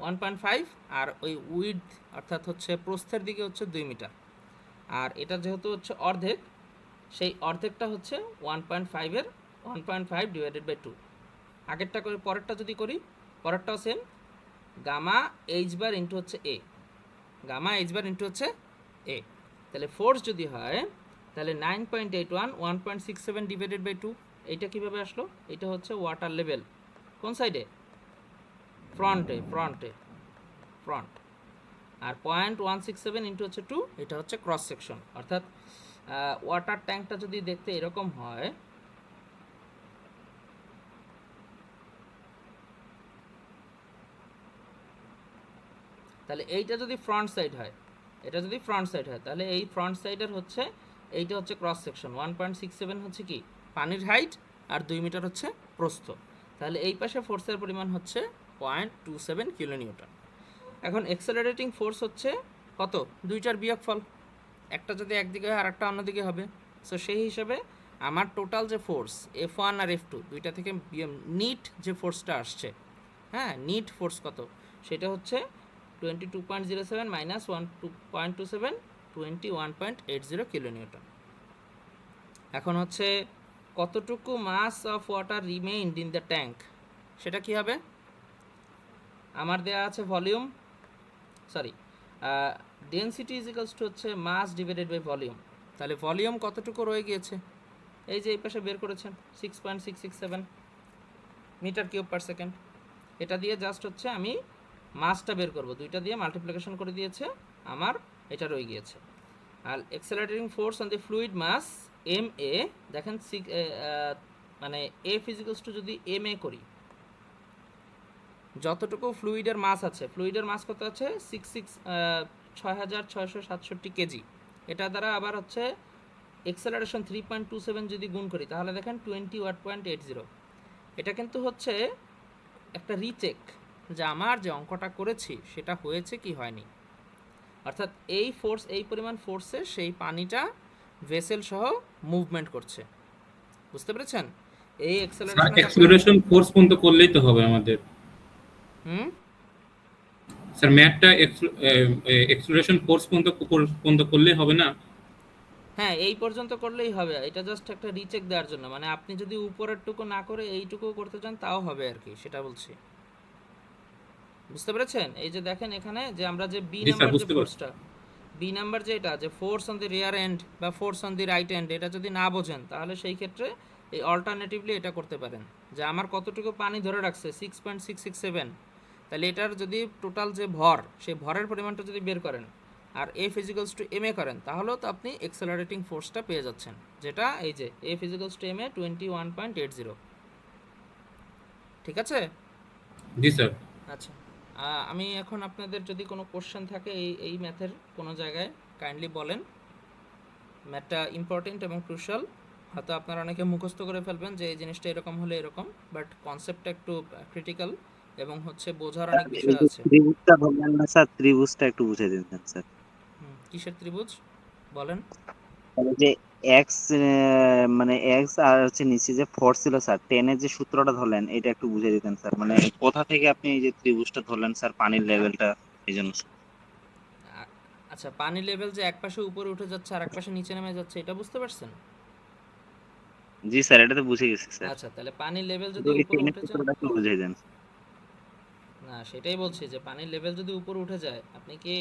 1.5, আর ওই উইডথ অর্থাৎ হচ্ছে প্রস্থের দিকে হচ্ছে 2 মিটার, আর এটা যেহেতু হচ্ছে অর্ধেক, সেই অর্ধেকটা হচ্ছে 1.5 এর 1.5 ডিভাইডেড বাই 2। আগেরটা করে পরেরটা যদি করি, পরেরটাও same, gamma h bar into হচ্ছে a, gamma h bar into হচ্ছে এ। তাহলে ফোর্স যদি হয় তাহলে 9.81 1.67 ডিভাইডেড বাই 2, এইটা কীভাবে আসলো, এটা হচ্ছে ওয়াটার লেভেল কোন সাইডে, ফ্রন্ট, আর 0.167 ইন্টু হচ্ছে 2, এটা হচ্ছে ক্রস সেকশন। অর্থাৎ ওয়াটার ট্যাঙ্কটা যদি দেখতে এরকম হয়, তাহলে এইটা যদি ফ্রন্ট সাইড হয়, তাহলে এই ফ্রন্ট সাইডের হচ্ছে এইটা হচ্ছে ক্রস সেকশন, 1.67 হচ্ছে কি পানির হাইট, আর 2 মিটার হচ্ছে প্রস্থ। তাহলে এই পাশে ফোর্সের পরিমাণ হচ্ছে 0.27 কিলোনিউটন। এখন এক্সেলারেটিং ফোর্স হচ্ছে কত, দুইটার বিয়োগফল, একটা যদি একদিকে হয় আর একটা অন্যদিকে হবে। সো সেই হিসাবে আমার টোটাল যে ফোর্স F1 আর F2 দুইটা থেকে নিট যে ফোর্সটা আসছে, হ্যাঁ নিট ফোর্স কত, সেটা হচ্ছে 22.07 মাইনাস 1.27, 21.80 কিলোনিউটন। এখন হচ্ছে কতটুকু mass of water remained in the tank, সেটা কি হবে, আমার দেওয়া আছে volume, sorry density is equals to হচ্ছে মাস ডিভাইডেড বাই ভলিউম। তাহলে ভলিউম কতটুকু রয়ে গিয়েছে, এই যে এই পাশে বের করেছেন 6.667 মিটার কিউব পার সেকেন্ড, এটা দিয়ে জাস্ট হচ্ছে আমি মাসটা বের করব, দুইটা দিয়ে মাল্টিপ্লিকেশন করে দিয়েছে, আমার এটা রয়ে গিয়েছে। আর accelerating force on the fluid mass m a, দেখেন মানে এ ফিজিক্যালস টু যদি এম এ করি, যতটুকু ফ্লুইডের মাস আছে, ফ্লুইডের মাস কত আছে 6667 কেজি, এটা দ্বারা আবার হচ্ছে এক্সেলারেশন 3.27 যদি গুণ করি তাহলে দেখেন 21.80। এটা কিন্তু হচ্ছে একটা রিচেক যে আমার যে অঙ্কটা করেছি সেটা হয়েছে কি হয়নি, অর্থাৎ এই ফোর্স, এই পরিমাণ ফোর্সে সেই পানিটা ভেসেল সহ মুভমেন্ট করছে, বুঝতে পেরেছেন? এই এক্সেলারেশন ফোর্স পর্যন্ত করলেই তো হবে আমাদের। স্যার ম্যাথটা এক্সেলারেশন ফোর্স পর্যন্ত করলেই হবে না? হ্যাঁ, এই পর্যন্ত করলেই হবে। এটা জাস্ট একটা রিচেক দেওয়ার জন্য, মানে আপনি যদি উপরেরটুকু না করে এইটুকু করতে চান তাও হবে আর কি, সেটা বলছি। বুঝতে পেরেছেন? এই যে দেখেন এখানে যে আমরা যে বি জি স্যার, নাম্বার যে বুঝতে পারছি। ফোর্সটা, বি নাম্বার যে এটা যে force on the rear end বা force on the right end, এটা যদি না বোঝেন তাহলে সেই ক্ষেত্রে এই অল্টারনেটিভলি এটা করতে পারেন যে আমার কতটুকু পানি ধরে রাখছে 6.667, তাহলে এটার যদি টোটাল যে ভর, সেই ভরের পরিমাণটা যদি বের করেন আর এ ফিজিক্যালস টু এম এ করেন, তাহলেও তো আপনি এক্সেলারেটিং ফোর্সটা পেয়ে যাচ্ছেন, যেটা এই যে এ ফিজিক্যালস টু এম এ 21.80। ঠিক আছে? জি স্যার। আচ্ছা, আমি এখন আপনাদের যদি কোনো কোশ্চেন থাকে এই ম্যাথের কোনো জায়গায়, কাইন্ডলি বলেন। ম্যাথটা ইম্পর্টেন্ট এবং ক্রুশাল। হয়তো আপনারা অনেকে মুখস্থ করে ফেলবেন যে এই জিনিসটা এরকম হলে এরকম, বাট কনসেপ্টটা একটু ক্রিটিক্যাল এবং হচ্ছে বোঝার অনেক এই বিষয় যে আছে। ত্রিভুজটা বললেন না স্যার, ত্রিভুজটা একটু বুঝিয়ে দিতেন স্যার। কিসের ত্রিভুজ বলেন? তাহলে যে এক্স, মানে এক্স আর হচ্ছে নিচে যে ফোর ছিল স্যার, টেনের যে সূত্রটা ধরলেন এটা একটু বুঝিয়ে দিতেন স্যার। মানে কোথা থেকে আপনি এই যে ত্রিভুজটা ধরলেন স্যার, পানির লেভেলটা, এই জন্য। আ- আচ্ছা, পানি লেভেল যে এক পাশে উপরে উঠে যাচ্ছে আর এক পাশে নিচে নেমে যাচ্ছে, এটা বুঝতে পারছেন? জি স্যার, এটা তো বুঝে গেছি স্যার। আচ্ছা, তাহলে পানির লেভেল যদি যদি উপরে টেনের উঠে যায়, সূত্রটা একটু বুঝিয়ে দেন। না সেটাই বলছি যে পানির লেভেল যদি উপরে উঠে যায়, আপনি কি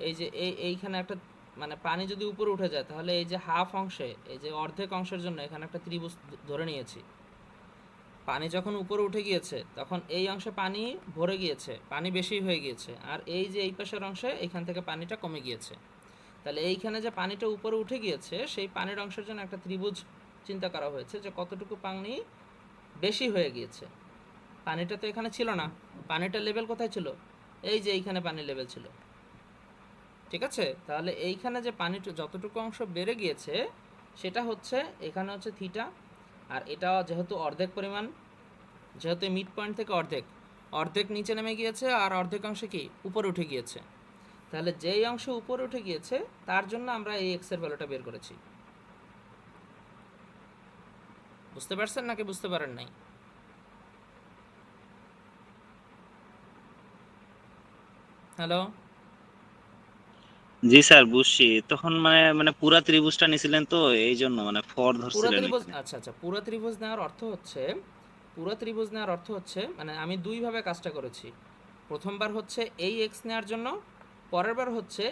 এই যে এইখানে একটা, মানে পানি যদি উপরে উঠে যায় তাহলে এই যে হাফ অংশে, এই যে অর্ধেক অংশের জন্য এখানে একটা ত্রিভুজ ধরে নিয়েছি। পানি যখন উপরে উঠে গিয়েছে তখন এই অংশে পানি ভরে গিয়েছে, পানি বেশি হয়ে গিয়েছে, আর এই যে এই পাশের অংশে এখান থেকে পানিটা কমে গিয়েছে। তাহলে এইখানে যে পানিটা উপরে উঠে গিয়েছে সেই পানির অংশের জন্য একটা ত্রিভুজ চিন্তা করা হয়েছে যে কতটুকু পানি বেশি হয়ে গিয়েছে। পানিটা তো এখানে ছিল না, পানিটার লেভেল কোথায় ছিল? এই যে এইখানে পানির লেভেল ছিল। ঠিক আছে? তাহলে এইখানে যে পানিটা যতটুকু অংশ বেড়ে গিয়েছে সেটা হচ্ছে, এখানে হচ্ছে থিটা, আর এটা যেহেতু অর্ধেক পরিমাণ, যেহেতু মিড পয়েন্ট থেকে অর্ধেক, অর্ধেক নিচে নেমে গিয়েছে আর অর্ধেক অংশে কি উপরে উঠে গিয়েছে, তাহলে যেই অংশ উপরে উঠে গিয়েছে তার জন্য আমরা এই এক্স এর ভ্যালুটা বের করেছি। বুঝতে পারছেন নাকি বুঝতে পারেন নাই? হ্যালো? জি স্যার, বুঝছি। তখন মানে মানে পুরা ত্রিভুজটা নিছিলেন তো, এই জন্য মানে ফর পুরো ধরছিলেন ত্রিভুজ, ওইখানে। আচ্ছা আচ্ছা, পুরো ত্রিভুজ নেওয়ার অর্থ হচ্ছে, পুরো ত্রিভুজ নেওয়ার অর্থ হচ্ছে মানে আমি দুইভাবে কাজটা করেছি। প্রথমবার হচ্ছে এই এক্স নেওয়ার জন্য, পরের বার হচ্ছে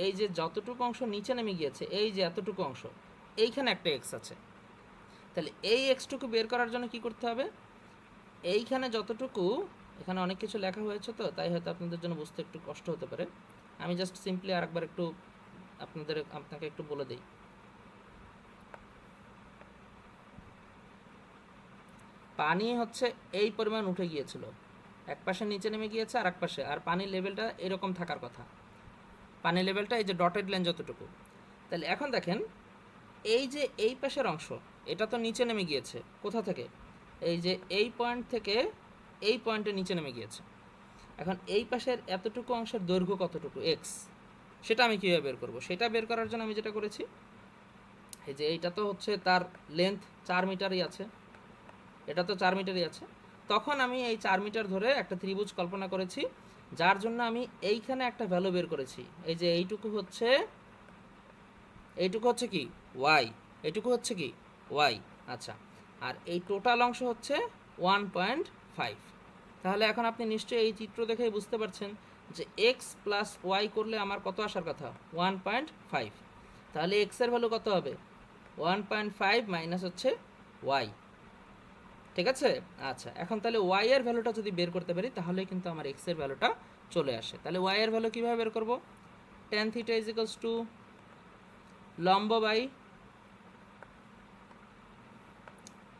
এই যে যতটুকু অংশ নিচে নেমে গিয়েছে, এই যে এতটুকু অংশ, এইখানে একটা এক্স আছে। তাহলে এই এক্সটুকু বের করার জন্য কি করতে হবে? এইখানে যতটুকু, এখানে অনেক কিছু লেখা হয়েছে তো তাই হয়তো আপনাদের জন্য বুঝতে একটু কষ্ট হতে পারে। আমি জাস্ট সিম্পলি আরেকবার একটু আপনাকে একটু বলে দিই। পানি হচ্ছে এই পরিমাণ উঠে গিয়েছিল, এক পাশে নিচে নেমে গিয়েছে আর এক পাশে, আর পানির লেভেলটা এরকম থাকার কথা। পানির লেভেলটা এই যে ডটেড লাইন যতটুকু। তাহলে এখন দেখেন এই যে এই পাশের অংশ, এটা তো নিচে নেমে গিয়েছে কোথা থেকে? এই যে এই পয়েন্ট থেকে এই পয়েন্টে নিচে নেমে গিয়েছে। এখন এই পাশের এতটুকু অংশের দৈর্ঘ্য কতটুকু এক্স, সেটা আমি কীভাবে বের করব? সেটা বের করার জন্য আমি যেটা করেছি, এই যে এইটা তো হচ্ছে তার লেন্থ 4 মিটারই আছে, এটা তো 4 মিটারই আছে। তখন আমি এই 4 মিটার ধরে একটা ত্রিভুজ কল্পনা করেছি, যার জন্য আমি এইখানে একটা ভ্যালু বের করেছি। এই যে এইটুকু হচ্ছে কি ওয়াই, এইটুকু হচ্ছে কি ওয়াই। আচ্ছা, আর এই টোটাল অংশ হচ্ছে 1.5। তাহলে এখন আপনি নিশ্চয়ই এই চিত্র দেখেই বুঝতে পারছেন যে এক্স প্লাস ওয়াই করলে আমার কত আসার কথা? 1.5। তাহলে এক্স এর ভ্যালু কত হবে? 1.5 মাইনাস হচ্ছে ওয়াই। ঠিক আছে? আচ্ছা, এখন তাহলে ওয়াই এর ভ্যালুটা যদি বের করতে পারি তাহলে কিন্তু আমার এক্স এর ভ্যালুটা চলে আসে। তাহলে ওয়াই এর ভ্যালু কীভাবে বের করব? tan theta is equals to লম্ব by,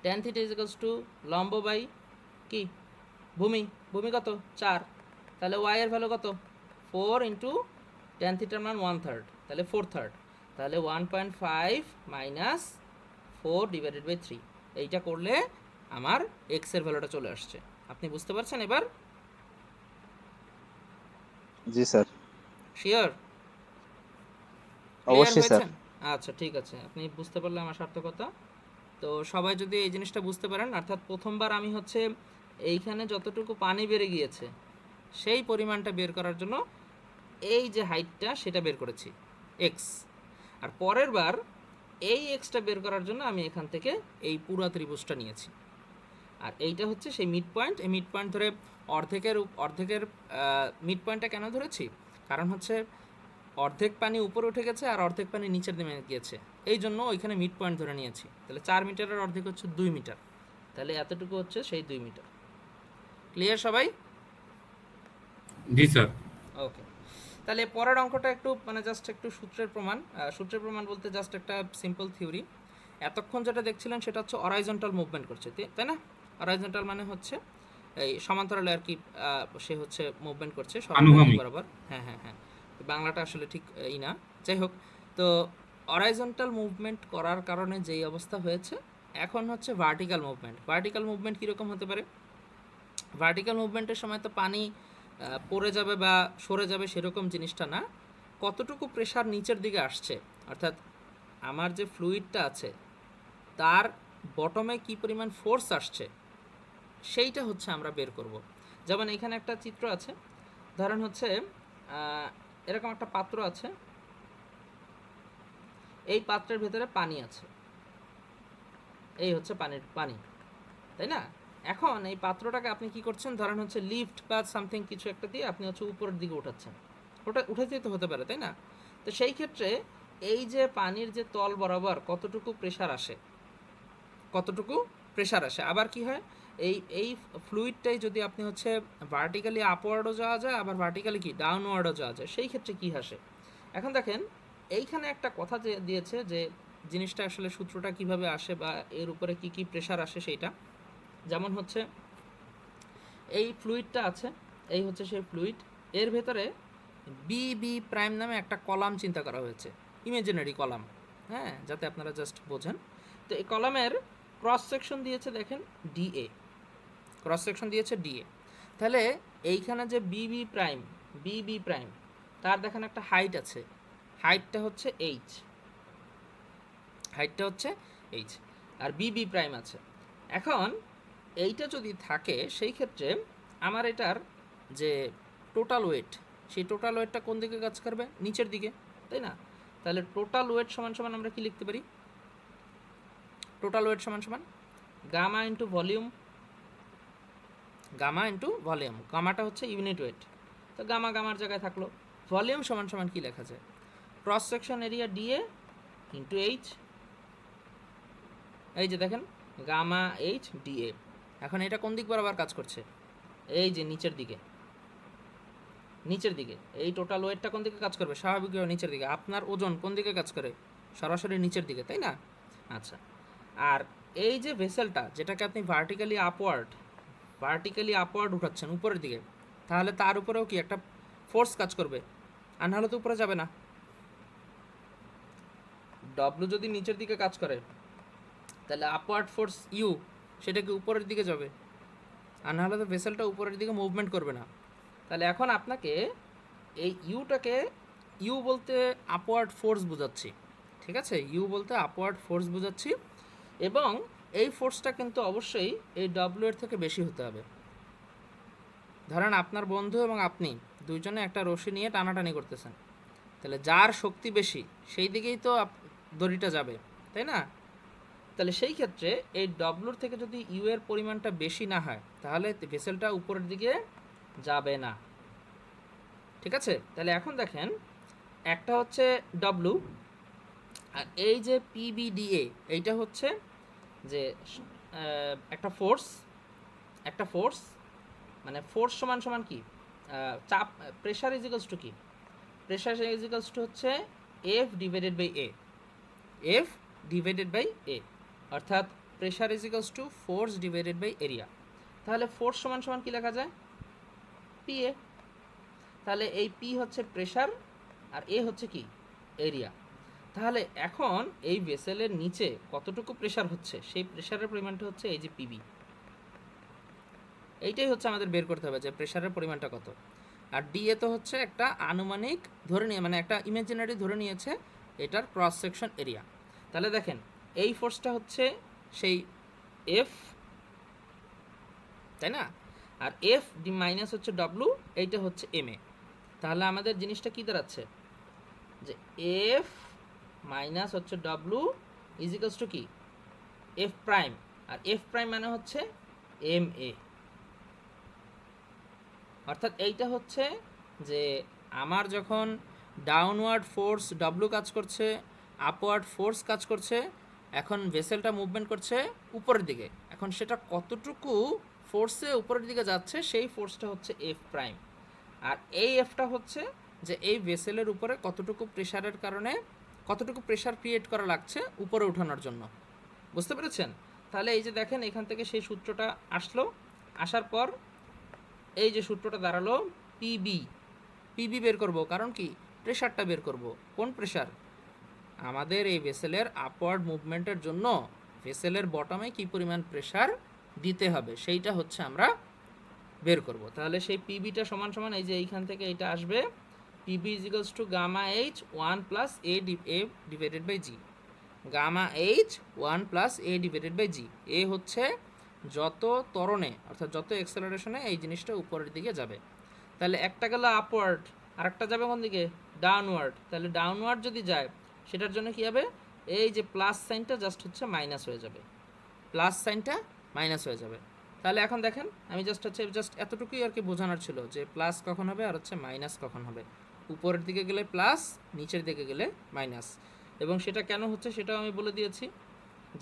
tan theta is equals to লম্ব বাই কি ভূমি, ভূমি কত 4, তাহলে ওয়াই এর ভ্যালু কত? 4 ইন্টু tan থিটার মান 1/3, তাহলে 4/3, তাহলে 1.5 মাইনাস 4 ডিভাইডেড বাই 3। এইটা করলে আমার এক্স এর ভ্যালুটা চলে আসছে। আপনি বুঝতে পারছেন এবার? জি স্যার, শিওর? ক্লিয়ার অবশ্যই স্যার। হয়েছেন? আচ্ছা ঠিক আছে, আপনি বুঝতে পারলে আমার সার্থকতা। তো সবাই যদি এই জিনিসটা বুঝতে পারেন, অর্থাৎ প্রথমবার আমি হচ্ছে এইখানে যতটুকু পানি বেড়ে গিয়েছে সেই পরিমাণটা বের করার জন্য এই যে হাইটটা সেটা বের করেছি এক্স, আর পরের বার এই এক্সটা বের করার জন্য আমি এখান থেকে এই পুরো ত্রিভুজটা নিয়েছি, আর এইটা হচ্ছে সেই মিড পয়েন্ট। এই মিড পয়েন্ট ধরে অর্ধেকের মিড পয়েন্টটা কেন ধরেছি, কারণ হচ্ছে অর্ধেক পানি উপরে উঠে গেছে আর অর্ধেক পানি নিচে নেমে গিয়েছে, এই জন্য ওইখানে মিড পয়েন্ট ধরে নিয়েছি। তাহলে 4 মিটারের অর্ধেক হচ্ছে 2 মিটার, তাহলে এতটুকু হচ্ছে সেই 2 মিটার। ক্লিয়ার সবাই? জি স্যার। ওকে, তাহলে পরের অঙ্কটা একটু মানে জাস্ট একটু সূত্রের প্রমাণ বলতে জাস্ট একটা সিম্পল থিওরি। এতক্ষণ যেটা দেখছিলেন সেটা হচ্ছে অরাইজন্টাল মুভমেন্ট করছে, তাই না? অরাইজন্টাল মানে হচ্ছে এই সমান্তরালে আর কি, সে হচ্ছে মুভমেন্ট করছে সরল রেখা বরাবর। হ্যাঁ হ্যাঁ হ্যাঁ, বাংলাটা আসলে ঠিক না, যাই হোক। তো অরাইজন্টাল মুভমেন্ট করার কারণে যেই অবস্থা হয়েছে, এখন হচ্ছে ভার্টিক্যাল মুভমেন্ট। ভার্টিক্যাল মুভমেন্ট কীরকম হতে পারে? ভার্টিক্যাল মুভমেন্টের সময় তো পানি পড়ে যাবে বা সরে যাবে সেরকম জিনিসটা না, কতটুকু প্রেশার নিচের দিকে আসছে, অর্থাৎ আমার যে ফ্লুইডটা আছে তার বটমে কি পরিমাণ ফোর্স আসছে সেইটা হচ্ছে আমরা বের করব। যেমন এখানে একটা চিত্র আছে, ধরেন হচ্ছে এরকম একটা পাত্র আছে, এই পাত্রের ভেতরে পানি আছে, এই হচ্ছে পানি, তাই না? এখন এই পাত্রটাকে আপনি কি করছেন, ধরেন হচ্ছে লিফট বা সামথিং কিছু একটা দিয়ে আপনি হচ্ছে উপরের দিকে উঠাচ্ছেন, উঠাতেই তো হতে পারে, তাই না? তো সেই ক্ষেত্রে এই যে পানির যে তল বরাবর কতটুকু প্রেশার আসে, আবার কি হয়, এই ফ্লুইডটাই যদি আপনি হচ্ছে ভার্টিক্যালি আপওয়ার্ডও যাওয়া যায়, আবার ভার্টিক্যালি কি ডাউনওয়ার্ডও যাওয়া যায়, সেই ক্ষেত্রে কি আসে। এখন দেখেন এইখানে একটা কথা যে দিয়েছে যে জিনিসটা আসলে সূত্রটা কিভাবে আসে বা এর উপরে কি কি প্রেশার আসে সেইটা। যেমন হচ্ছে এই ফ্লুইডটা আছে, এই হচ্ছে সেই ফ্লুইড, এর ভেতরে বি প্রাইম নামে একটা কলাম চিন্তা করা হয়েছে, ইমাজিনারি কলাম, হ্যাঁ, যাতে আপনারা জাস্ট বোঝেন। তো এই কলামের ক্রস সেকশন দিয়েছে দেখেন ডিএ, ক্রস সেকশন দিয়েছে ডিএ। তাহলে এইখানে যে বি প্রাইম তার দেখেন একটা হাইট আছে, হাইটটা হচ্ছে এইচ, আর বি প্রাইম আছে। এখন এইটা যদি থাকে সেই ক্ষেত্রে আমার এটার যে টোটাল ওয়েট, সেই টোটাল ওয়েটটা কোন দিকে কাজ করবে, নিচের দিকে, তাই না? তাহলে টোটাল ওয়েট সমান সমান আমরা কি লিখতে পারি, টোটাল ওয়েট সমান সমান গামা ইন্টু ভলিউম, গামাটা হচ্ছে ইউনিট ওয়েট, তো গামার জায়গায় থাকলো। ভলিউম সমান সমান কি লেখা যায়, cross section area DA into H, এই যে দেখেন গামা এইচ ডিএ। এখন এটা কোন দিক বরাবর কাজ করছে, এই যে নিচের দিকে, এই টোটাল ওয়েটটা কোন দিকে কাজ করবে, স্বাভাবিকভাবে নিচের দিকে। আপনার ওজন কোন দিকে কাজ করে, সরাসরি নিচের দিকে, তাই না? আচ্ছা, আর এই যে ভেসেলটা যেটাকে আপনি ভার্টিক্যালি আপওয়ার্ড উঠাচ্ছেন উপরের দিকে, তাহলে তার উপরেও কি একটা ফোর্স কাজ করবে, আর নাহলে তো উপরে যাবে না। ডব্লু যদি নিচের দিকে কাজ করে তাহলে আপওয়ার্ড ফোর্স ইউ সেটা কি উপরের দিকে যাবে, আর নাহলে তো ভেসেলটা উপরের দিকে মুভমেন্ট করবে না। তাহলে এখন আপনাকে এই ইউ বলতে আপওয়ার্ড ফোর্স বোঝাচ্ছি, ঠিক আছে? ইউ বলতে আপওয়ার্ড ফোর্স বোঝাচ্ছি, এবং এই ফোর্সটা কিন্তু অবশ্যই এই ডব্লিউ এর থেকে বেশি হতে হবে। ধরেন আপনার বন্ধু এবং আপনি দুইজনে একটা রশি নিয়ে টানাটানি করতেছেন, তাহলে যার শক্তি বেশি সেই দিকেই তো দড়িটা যাবে, তাই না? তাহলে সেই ক্ষেত্রে এই ডব্লুর থেকে যদি ইউ এর পরিমাণটা বেশি না হয় তাহলে ভেসেলটা উপরের দিকে যাবে না, ঠিক আছে? তাহলে এখন দেখেন একটা হচ্ছে ডব্লু, আর এই যে পিবিডিএ এইটা হচ্ছে যে একটা ফোর্স, মানে ফোর্স সমান সমান কি, চাপ, প্রেশার ইজিক্যালস টু কি, প্রেশার ইজিক্যালস টু হচ্ছে এফ ডিভাইডেড বাই এ, অর্থাৎ pressure equals to force divided by area. তাহলে ফোর্স সমান সমান কি লেখা যায়, পিএ। তাহলে এই পি হচ্ছে প্রেশার আর এ হচ্ছে কি, এরিয়া। তাহলে এখন এই ভেসেলের নিচে কতটুকু প্রেশার হচ্ছে, সেই প্রেশারের পরিমাণটা হচ্ছে এই যে পিবি। এইটাই হচ্ছে আমাদের বের করতে হবে যে প্রেশারের পরিমাণটা কত। আর ডিএ তো হচ্ছে একটা আনুমানিক ধরে নিয়ে, মানে একটা ইমাজিনারি ধরে নিয়েছে এটার ক্রস সেকশন এরিয়া। তাহলে দেখেন এই ফোর্সটা হচ্ছে সেই এফ, তাই না? আর এফ ডি মাইনাস হচ্ছে ডব্লু, এইটা হচ্ছে এম এ। তাহলে আমাদের জিনিসটা কি দাঁড়াচ্ছে যে এফ মাইনাস হচ্ছে ডব্লু ইজ ইকুয়ালস টু কি এফ প্রাইম, আর এফ প্রাইম মানে হচ্ছে এম এ। অর্থাৎ এইটা হচ্ছে যে আমার যখন ডাউনওয়ার্ড ফোর্স ডব্লু কাজ করছে, আপওয়ার্ড ফোর্স কাজ করছে, এখন ভেসেলটা মুভমেন্ট করছে উপরের দিকে, এখন সেটা কতটুকু ফোর্সে উপরের দিকে যাচ্ছে সেই ফোর্সটা হচ্ছে এফ প্রাইম। আর এই এফটা হচ্ছে যে এই ভেসেলের উপরে কতটুকু প্রেশারের কারণে কতটুকু প্রেশার ক্রিয়েট করা লাগছে উপরে ওঠানোর জন্য। বুঝতে পেরেছেন? তাহলে এই যে দেখেন এখান থেকে সেই সূত্রটা আসলো, আসার পর এই যে সূত্রটা দাঁড়ালো পিবি, পিবি বের করব, কারণ কি প্রেশারটা বের করব। কোন প্রেশার? আমাদের এই ভেসেলের আপওয়ার্ড মুভমেন্টের জন্য ভেসেলের বটমে কি পরিমাণ প্রেশার দিতে হবে সেইটা হচ্ছে আমরা বের করব। তাহলে সেই পিবিটা সমান সমান এই যে এইখান থেকে এটা আসবে, PB is equals to gamma h 1 plus a divided by g. Gamma h 1 plus a divided by g. A হচ্ছে যত ত্বরণে অর্থাৎ যত অ্যাক্সেলারেশনে এই জিনিসটা উপরের দিকে যাবে। তাহলে একটা গেল আপওয়ার্ড, আর একটা যাবে কোন দিকে? ডাউনওয়ার্ড। তাহলে ডাউনওয়ার্ড যদি যায় সেটার জন্য কী হবে? এই যে প্লাস সাইনটা জাস্ট হচ্ছে মাইনাস হয়ে যাবে, প্লাস সাইনটা মাইনাস হয়ে যাবে। তাহলে এখন দেখেন আমি জাস্ট এতটুকুই আর কি বোঝানোর ছিল যে প্লাস কখন হবে আর হচ্ছে মাইনাস কখন হবে। উপরের দিকে গেলে প্লাস, নিচের দিকে গেলে মাইনাস। এবং সেটা কেন হচ্ছে সেটাও আমি বলে দিয়েছি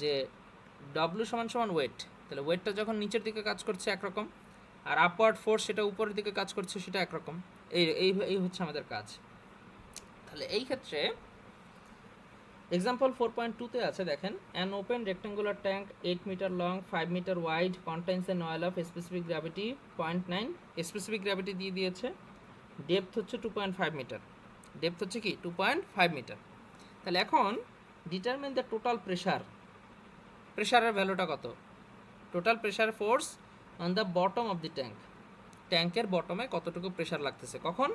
যে ডব্লু সমান সমান ওয়েট। তাহলে ওয়েটটা যখন নিচের দিকে কাজ করছে একরকম, আর আপওয়ার্ড ফোর্স সেটা উপরের দিকে কাজ করছে সেটা একরকম। এই এই এই হচ্ছে আমাদের কাজ। তাহলে এই ক্ষেত্রে এক্সাম্পল 4.2-তে আছে দেখেন, an open rectangular tank 8 metre long 5 metre wide contains an oil of specific gravity 0.9, specific gravity দিয়ে দিয়েছে, ডেপথ হচ্ছে 2.5 মিটার, ডেপথ হচ্ছে কি 2.5 মিটার। তাহলে এখন ডিটারমিন দ্য টোটাল প্রেশার, প্রেশারের ভ্যালুটা কত? Total pressure force on the bottom of the tank, ট্যাঙ্কের বটমে কতটুকু প্রেশার লাগতেছে কখন?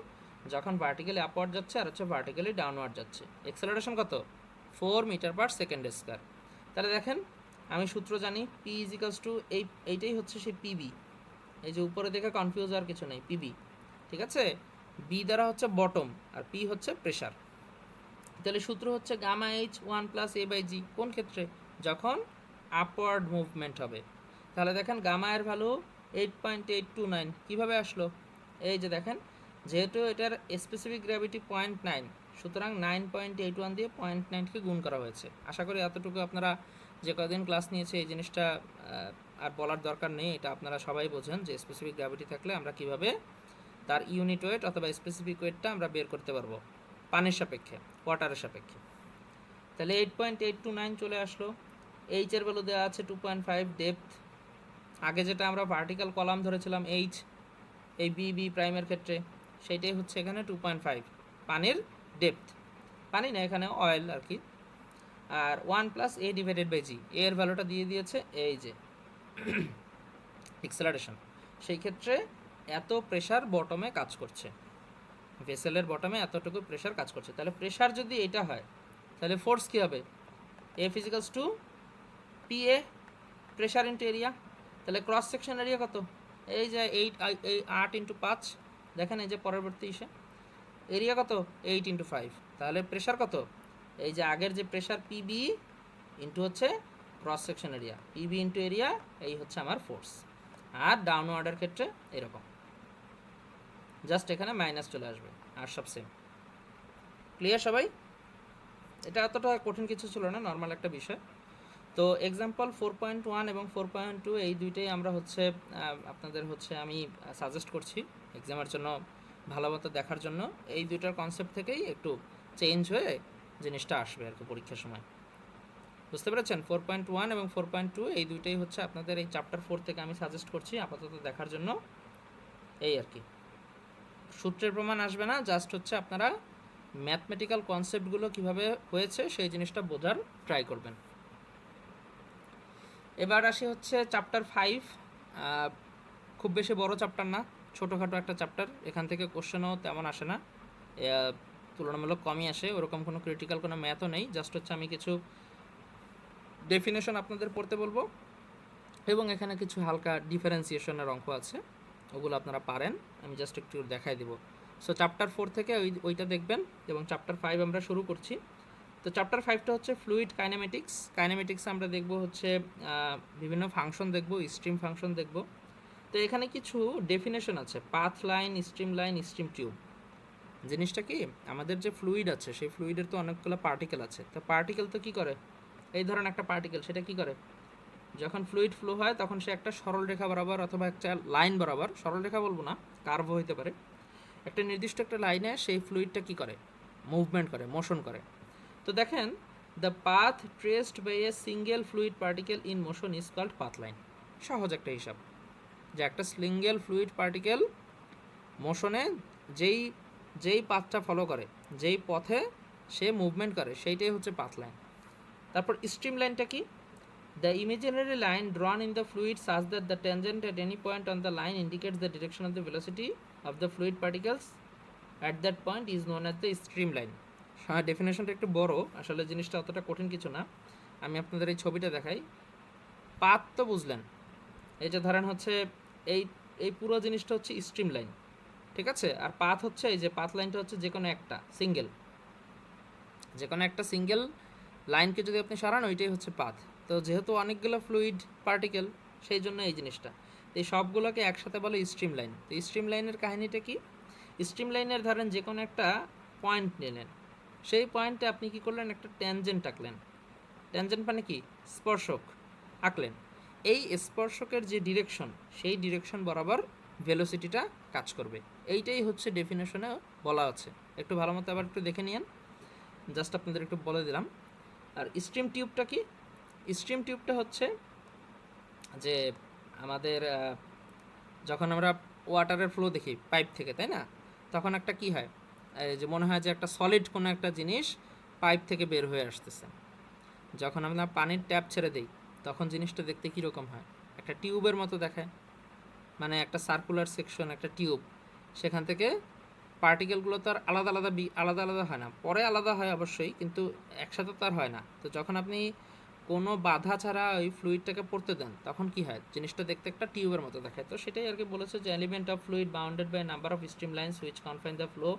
যখন ভার্টিক্যালি আপওয়ার্ড যাচ্ছে আর হচ্ছে ভার্টিক্যালি ডাউনওয়ার্ড যাচ্ছে। এক্সেলারেশন কত? 4 মিটার পার সেকেন্ড স্কয়ার। তাহলে দেখেন আমি সূত্র জানি, পি ইজ ইকালস টু এইটাই হচ্ছে সেই পিবি। এই যে উপরে দেখে কনফিউজ আর কিছু নেই, পিবি, ঠিক আছে? বি দ্বারা হচ্ছে বটম আর পি হচ্ছে প্রেশার। তাহলে সূত্র হচ্ছে gamma h 1 plus a by g. কোন ক্ষেত্রে? যখন আপওয়ার্ড মুভমেন্ট হবে। তাহলে দেখেন গামা এর ভ্যালু 8.829 কীভাবে আসলো? এই যে দেখেন, যেহেতু এটার স্পেসিফিক গ্র্যাভিটি 0.9, সুতরাং 9.81 দিয়ে 0.9কে গুণ করা হয়েছে। আশা করি এতটুকু আপনারা যে কদিন ক্লাস নিয়েছে এই জিনিসটা আর বলার দরকার নেই, এটা আপনারা সবাই বোঝেন যে স্পেসিফিক গ্র্যাভিটি থাকলে আমরা কিভাবে তার ইউনিট ওয়েট অথবা স্পেসিফিক ওয়েটটা আমরা বের করতে পারবো পানির সাপেক্ষে, ওয়াটারের সাপেক্ষে। তাহলে 8.829 চলে আসলো। এইচ এর ভ্যালু দেওয়া আছে 2.5, ডেপথ আগে যেটা আমরা ভার্টিক্যাল কলাম ধরেছিলাম এইচ এই বি প্রাইমের ক্ষেত্রে সেইটাই হচ্ছে এখানে 2.5 পানির ডেপথ, পানি না এখানে অয়েল আর কি। আর 1 প্লাস এ ডিভাইডেড বাই জি, এর ভ্যালুটা দিয়ে দিয়েছে এই যে এক্সেলারেশন। সেই ক্ষেত্রে এত প্রেশার বটমে কাজ করছে, ভেসেলের বটমে এতটুকু প্রেশার কাজ করছে। তাহলে প্রেশার যদি এটা হয় তাহলে ফোর্স কী হবে? এ ফিজিক্যালস to p a, pressure into area. তাহলে ক্রস সেকশন এরিয়া কত? এই যে 8 ইন্টু 5, দেখেন এই যে পরবর্তী ইসে এরিয়া কত? 8 ইন্টু 5। তাহলে প্রেশার কত? এই যে আগের যে প্রেশার পিবি ইন্টু হচ্ছে cross section area, PB into area, এই হচ্ছে আমার ফোর্স। আর ডাউনওয়ার্ডের ক্ষেত্রে এরকম জাস্ট এখানে মাইনাস চলে আসবে, আর সব সেম। ক্লিয়ার সবাই? এটা এতটা কঠিন কিছু ছিল না, নর্মাল একটা বিষয়। তো এক্সাম্পল 4.1 এবং 4.2 এই দুইটাই আমরা হচ্ছে আপনাদের হচ্ছে আমি সাজেস্ট করছি এক্সামের জন্য ভালো মতো দেখার জন্য। এই দুইটার কনসেপ্ট থেকেই একটু চেঞ্জ হয়ে জিনিসটা আসবে আর কি পরীক্ষার সময়। বুঝতে পেরেছেন? 4.1 এবং 4.2 এই দুইটাই হচ্ছে আপনাদের এই চ্যাপ্টার 4 থেকে আমি সাজেস্ট করছি আপাতত দেখার জন্য। এই আর কি, সূত্রের প্রমাণ আসবে না, জাস্ট হচ্ছে আপনারা ম্যাথমেটিক্যাল কনসেপ্টগুলো কীভাবে হয়েছে সেই জিনিসটা বোঝার ট্রাই করবেন। এবার আসি হচ্ছে চ্যাপ্টার 5। খুব বেশি বড় চ্যাপ্টার না, ছোটোখাটো একটা চ্যাপ্টার। এখান থেকে কোশ্চেনও তেমন আসে না, তুলনামূলক কমই আসে, ওরকম কোনো ক্রিটিক্যাল কোনো ম্যাথও নেই। জাস্ট হচ্ছে আমি কিছু ডেফিনেশন আপনাদের পড়তে বলবো এবং এখানে কিছু হালকা ডিফারেন্সিয়েশনের অঙ্ক আছে, ওগুলো আপনারা পারেন, আমি জাস্ট একটু দেখাই দেবো। সো চ্যাপ্টার 4 থেকে ওইটা দেখবেন এবং চ্যাপ্টার 5 আমরা শুরু করছি। তো চ্যাপ্টার 5টা হচ্ছে ফ্লুইড কাইনেমেটিক্স। কাইনেমেটিক্স আমরা দেখব হচ্ছে বিভিন্ন ফাংশন দেখব, স্ট্রিম ফাংশন দেখব। তো এখানে কিছু ডেফিনেশন আছে, পাথ লাইন, স্ট্রিম টিউব। জিনিসটা কি, আমাদের যে ফ্লুইড আছে সেই ফ্লুইডের তো অনেকগুলো পার্টিকেল আছে। তো পার্টিকেল তো কী করে, এই ধরনের একটা পার্টিকেল সেটা কি করে, যখন ফ্লুইড ফ্লো হয় তখন সে একটা সরল রেখা বরাবর অথবা একটা লাইন বরাবর, সরল রেখা বলবো না, কার্ভও হইতে পারে, একটা নির্দিষ্ট একটা লাইনে সেই ফ্লুইডটা কি করে, মুভমেন্ট করে, মোশন করে। তো দেখেন, the path traced by a single fluid particle in motion is called path line. সহজ একটা হিসাব, যে একটা সিঙ্গেল ফ্লুইড পার্টিকেল মোশনে যেই যেই পাথটা ফলো করে, যেই পথে সে মুভমেন্ট করে, সেইটাই হচ্ছে পাথ লাইন। তারপর স্ট্রিম লাইনটা কি, the imaginary line ড্রন in the fluid such that the tangent at any point on the line indicates the direction of the velocity of the fluid particles at that point is known as the stream line. হ্যাঁ, ডেফিনেশনটা একটু বড়, আসলে জিনিসটা অতটা কঠিন কিছু না। আমি আপনাদের এই ছবিটা দেখাই। পাথ তো বুঝলেন, এই যে ধরেন হচ্ছে এই এই পুরো জিনিসটা হচ্ছে স্ট্রিম লাইন, ঠিক আছে। আর পাথ হচ্ছে এই যে পাথ লাইনটা হচ্ছে যে কোনো একটা সিঙ্গেল লাইনকে যদি আপনি সরান ওইটাই হচ্ছে পাথ। তো যেহেতু অনেকগুলো ফ্লুইড পার্টিকেল, সেই জন্য এই জিনিসটা, তো এই সবগুলোকে একসাথে বলে স্ট্রিম লাইন। তো স্ট্রিম লাইনের কাহিনীটা কি, স্ট্রিম লাইনের ধরেন যে কোনো একটা পয়েন্ট নিলেন, সেই পয়েন্টে আপনি কি করলেন, একটা ট্যানজেন্ট আঁকলেন। ট্যানজেন্ট মানে কি, স্পর্শক আঁকলেন। এই স্পর্শকের যে ডিরেকশন, সেই ডিরেকশন বরাবর ভেলোসিটিটা কাজ করবে। এইটাই হচ্ছে ডেফিনেশনে বলা আছে। একটু ভালো মতো আবার একটু দেখে নিন, জাস্ট আপনাদের একটু বলে দিলাম। আর স্ট্রিম টিউবটা কি, স্ট্রিম টিউবটা হচ্ছে যে আমাদের যখন আমরা ওয়াটারের ফ্লো দেখি পাইপ থেকে, তাই না, তখন একটা কি হয়, এই যে মনে হয় যে একটা সলিড কোনো একটা জিনিস পাইপ থেকে বের হয়ে আসতেছে। যখন আমরা পানির ট্যাপ ছেড়ে দিই তখন জিনিসটা দেখতে কীরকম হয়, একটা টিউবের মতো দেখায়, মানে একটা সার্কুলার সেকশন, একটা টিউব, সেখান থেকে পার্টিকেলগুলো তো আর আলাদা আলাদা হয় না, পরে আলাদা হয় অবশ্যই, কিন্তু একসাথে তো আর হয় না। তো যখন আপনি কোনো বাধা ছাড়া ওই ফ্লুইডটাকে পড়তে দেন তখন কি হয়, জিনিসটা দেখতে একটা টিউবের মতো দেখায়। তো সেটাই আর কি বলেছে যে element of fluid bounded by number of stream lines which confine the flow,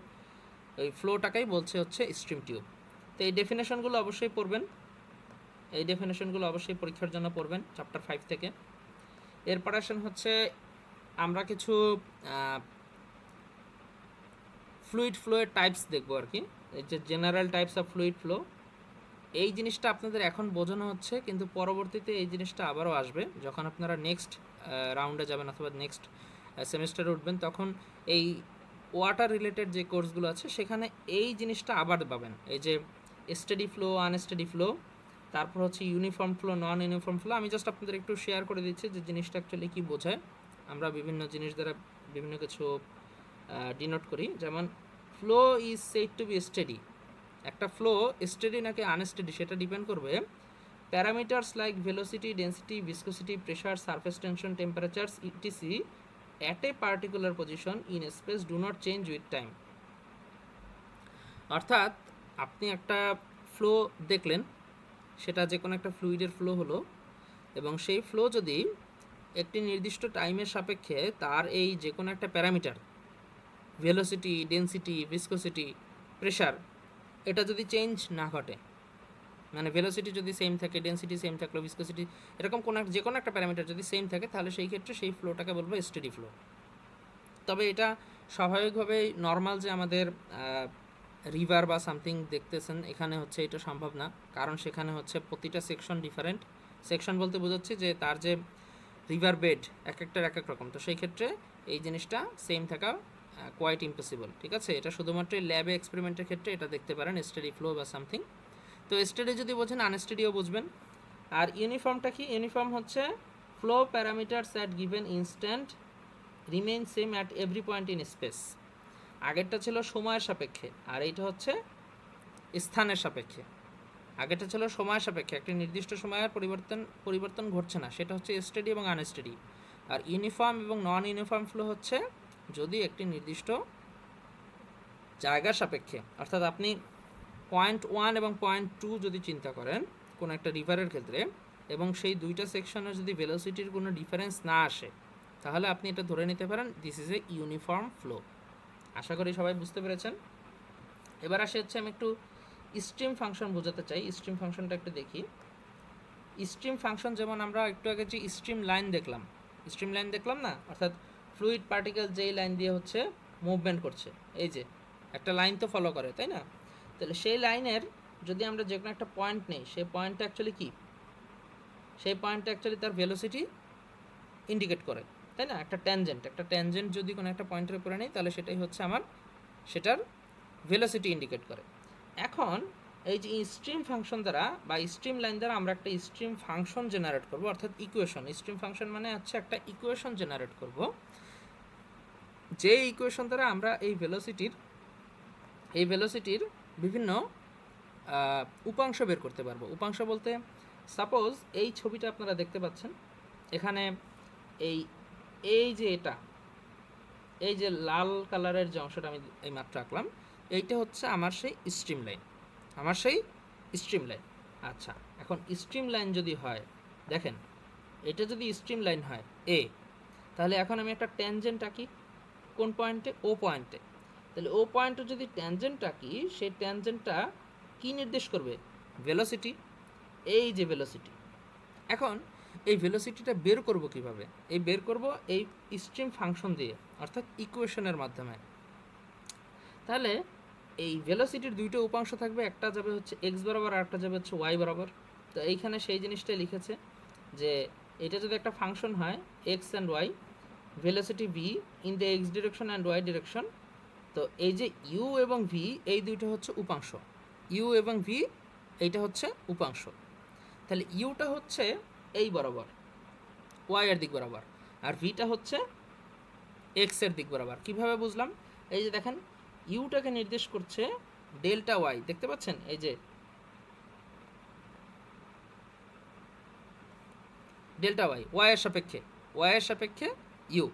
এই ফ্লোটাকেই বলছে হচ্ছে স্ট্রিম টিউব। তো এই ডেফিনেশনগুলো অবশ্যই পড়বেন, এই ডেফিনেশনগুলো অবশ্যই পরীক্ষার জন্য পড়বেন চ্যাপ্টার 5 থেকে। এরপর আসেন হচ্ছে আমরা কিছু ফ্লুইড ফ্লোয়ের টাইপস দেখবো আর কি, এই যে general types of fluid flow. এই জিনিসটা আপনাদের এখন বোঝানো হচ্ছে, কিন্তু পরবর্তীতে এই জিনিসটা আবারও আসবে যখন আপনারা নেক্সট রাউন্ডে যাবেন অথবা নেক্সট সেমিস্টারে উঠবেন, তখন এই ওয়াটার রিলেটেড যে কোর্সগুলো আছে সেখানে এই জিনিসটা আবার পাবেন। এই যে স্টেডি ফ্লো, আনস্টেডি ফ্লো, তারপর হচ্ছে ইউনিফর্ম ফ্লো, নন ইউনিফর্ম ফ্লো। আমি জাস্ট আপনাদের একটু শেয়ার করে দিচ্ছি যে জিনিসটা অ্যাকচুয়ালি কী বোঝায়। আমরা বিভিন্ন জিনিস দ্বারা বিভিন্ন কিছু ডিনোট করি, যেমন flow is said to be steady. একটা ফ্লো স্টেডি নাকি আনস্টেডি সেটা ডিপেন্ড করবে parameters like velocity, density, viscosity, pressure, surface tension, temperatures etc at a particular position in space do not change with time. অর্থাৎ আপনি একটা flow দেখলেন, সেটা যে কোনো একটা ফ্লুইডের ফ্লো হলো, এবং সেই ফ্লো যদি একটি নির্দিষ্ট টাইমের সাপেক্ষে তার এই যে কোনো একটা parameter, velocity, density, viscosity, pressure, এটা যদি চেঞ্জ না ঘটে, মানে ভেলোসিটি যদি সেম থাকে, ডেন্সিটি সেম থাকলো, ভিসকোসিটি এরকম কোনো যে কোনো একটা প্যারামিটার যদি সেম থাকে, তাহলে সেই ক্ষেত্রে সেই ফ্লোটাকে বলবো স্টেডি ফ্লো। তবে এটা স্বাভাবিকভাবেই নর্মাল যে আমাদের রিভার বা সামথিং দেখতেছেন, এখানে হচ্ছে এটা সম্ভব না, কারণ সেখানে হচ্ছে প্রতিটা সেকশন ডিফারেন্ট। সেকশন বলতে বোঝাচ্ছি যে তার যে রিভার বেড এক একটার এক এক রকম, তো সেই ক্ষেত্রে এই জিনিসটা সেম থাকা কোয়াইট ইম্পসিবল, ঠিক আছে। এটা শুধুমাত্র ল্যাবে এক্সপেরিমেন্টের ক্ষেত্রে এটা দেখতে পারেন, স্টেডি ফ্লো বা সামথিং। তো স্টেডি যদি বোঝেন, আনস্টেডিও বুঝবেন। আর ইউনিফর্মটা কি, ইউনিফর্ম হচ্ছে flow parameters at given instant remain same at every point in space. আগেরটা ছিল সময়ের সাপেক্ষে, আর এইটা হচ্ছে স্থানের সাপেক্ষে। আগেরটা ছিল সময়ের সাপেক্ষে, একটি নির্দিষ্ট সময়ের পরিবর্তন ঘটছে না, সেটা হচ্ছে স্টেডি এবং আনস্টেডি। আর ইউনিফর্ম এবং নন ইউনিফর্ম ফ্লো হচ্ছে যদি একটি নির্দিষ্ট জায়গার সাপেক্ষে, অর্থাৎ আপনি পয়েন্ট 1 এবং পয়েন্ট 2 যদি চিন্তা করেন কোনো একটা রিভারের ক্ষেত্রে, এবং সেই দুইটা সেকশনের যদি ভেলোসিটির কোনো ডিফারেন্স না আসে, তাহলে আপনি এটা ধরে নিতে পারেন this is a uniform flow. আশা করি সবাই বুঝতে পেরেছেন। এবার আসে হচ্ছে আমি একটু স্ট্রিম ফাংশন বোঝাতে চাই। স্ট্রিম ফাংশনটা একটু দেখি। স্ট্রিম ফাংশন যেমন আমরা একটু আগে যে স্ট্রিম লাইন দেখলাম না, অর্থাৎ ফ্লুইড পার্টিকেল যেই লাইন দিয়ে হচ্ছে মুভমেন্ট করছে, এই যে একটা লাইন তো ফলো করে, তাই না? তাহলে সেই লাইনের যদি আমরা যে কোনো একটা পয়েন্ট নেই, সেই পয়েন্টটা অ্যাকচুয়ালি কী, সেই পয়েন্টটা অ্যাকচুয়ালি তার ভেলোসিটি ইন্ডিকেট করে, তাই না? একটা ট্যানজেন্ট যদি কোনো একটা পয়েন্টের উপরে নেই, তাহলে সেটাই হচ্ছে আমার সেটার ভেলোসিটি ইন্ডিকেট করে। এখন এই যে স্ট্রিম ফাংশন দ্বারা বা স্ট্রিম লাইন দ্বারা আমরা একটা স্ট্রিম ফাংশন জেনারেট করব, অর্থাৎ ইকুয়েশন। স্ট্রিম ফাংশন মানে হচ্ছে একটা ইকুয়েশন জেনারেট করব, যে ইকুয়েশন দ্বারা আমরা এই ভেলোসিটির বিভিন্ন উপাংশ বের করতে পারবো। উপাংশ বলতে সাপোজ এই ছবিটা আপনারা দেখতে পাচ্ছেন, এখানে এই এই যে এই যে লাল কালারের যে অংশটা আমি এই মাত্র আঁকলাম, এইটা হচ্ছে আমার সেই স্ট্রিম লাইন। আচ্ছা, এখন স্ট্রিম লাইন যদি হয়, দেখেন এটা যদি স্ট্রিম লাইন হয় এ, তাহলে এখন আমি একটা ট্যানজেন্ট আঁকি কোন পয়েন্টে, ও পয়েন্টে। তাহলে ও পয়েন্টে যদি ট্যানজেন্ট আঁকি, সেই ট্যানজেন্টটা কি নির্দেশ করবে? ভেলোসিটি, এই যে ভেলোসিটি। এখন এই ভেলোসিটিটা বের করব কিভাবে? বের করব এই স্ট্রিম ফাংশন দিয়ে, অর্থাৎ ইকুয়েশনের মাধ্যমে। তাহলে এই ভেলোসিটির দুইটা উপাংশ থাকবে, একটা যাবে হচ্ছে এক্স বরাবর আর একটা যাবে হচ্ছে ওয়াই বরাবর। তো এইখানে সেই জিনিসটাই লিখেছে যে এটা যদি একটা ফাংশন হয় X and Y, velocity V in the X direction and Y direction, তো এই যে ইউ এবং ভি এই দুইটা হচ্ছে উপাংশ, ইউ এবং ভি এইটা হচ্ছে উপাংশ। তাহলে ইউটা হচ্ছে এই বরাবর, ওয়াই এর দিক বরাবর, আর ভিটা হচ্ছে এক্স এর দিক বরাবর। কিভাবে বুঝলাম? এই যে দেখেন ইউটাকে নির্দেশ করছে ডেল্টা ওয়াই, দেখতে পাচ্ছেন এই যে ডেল্টা ওয়াই, ওয়াই এর সাপেক্ষে ইউ,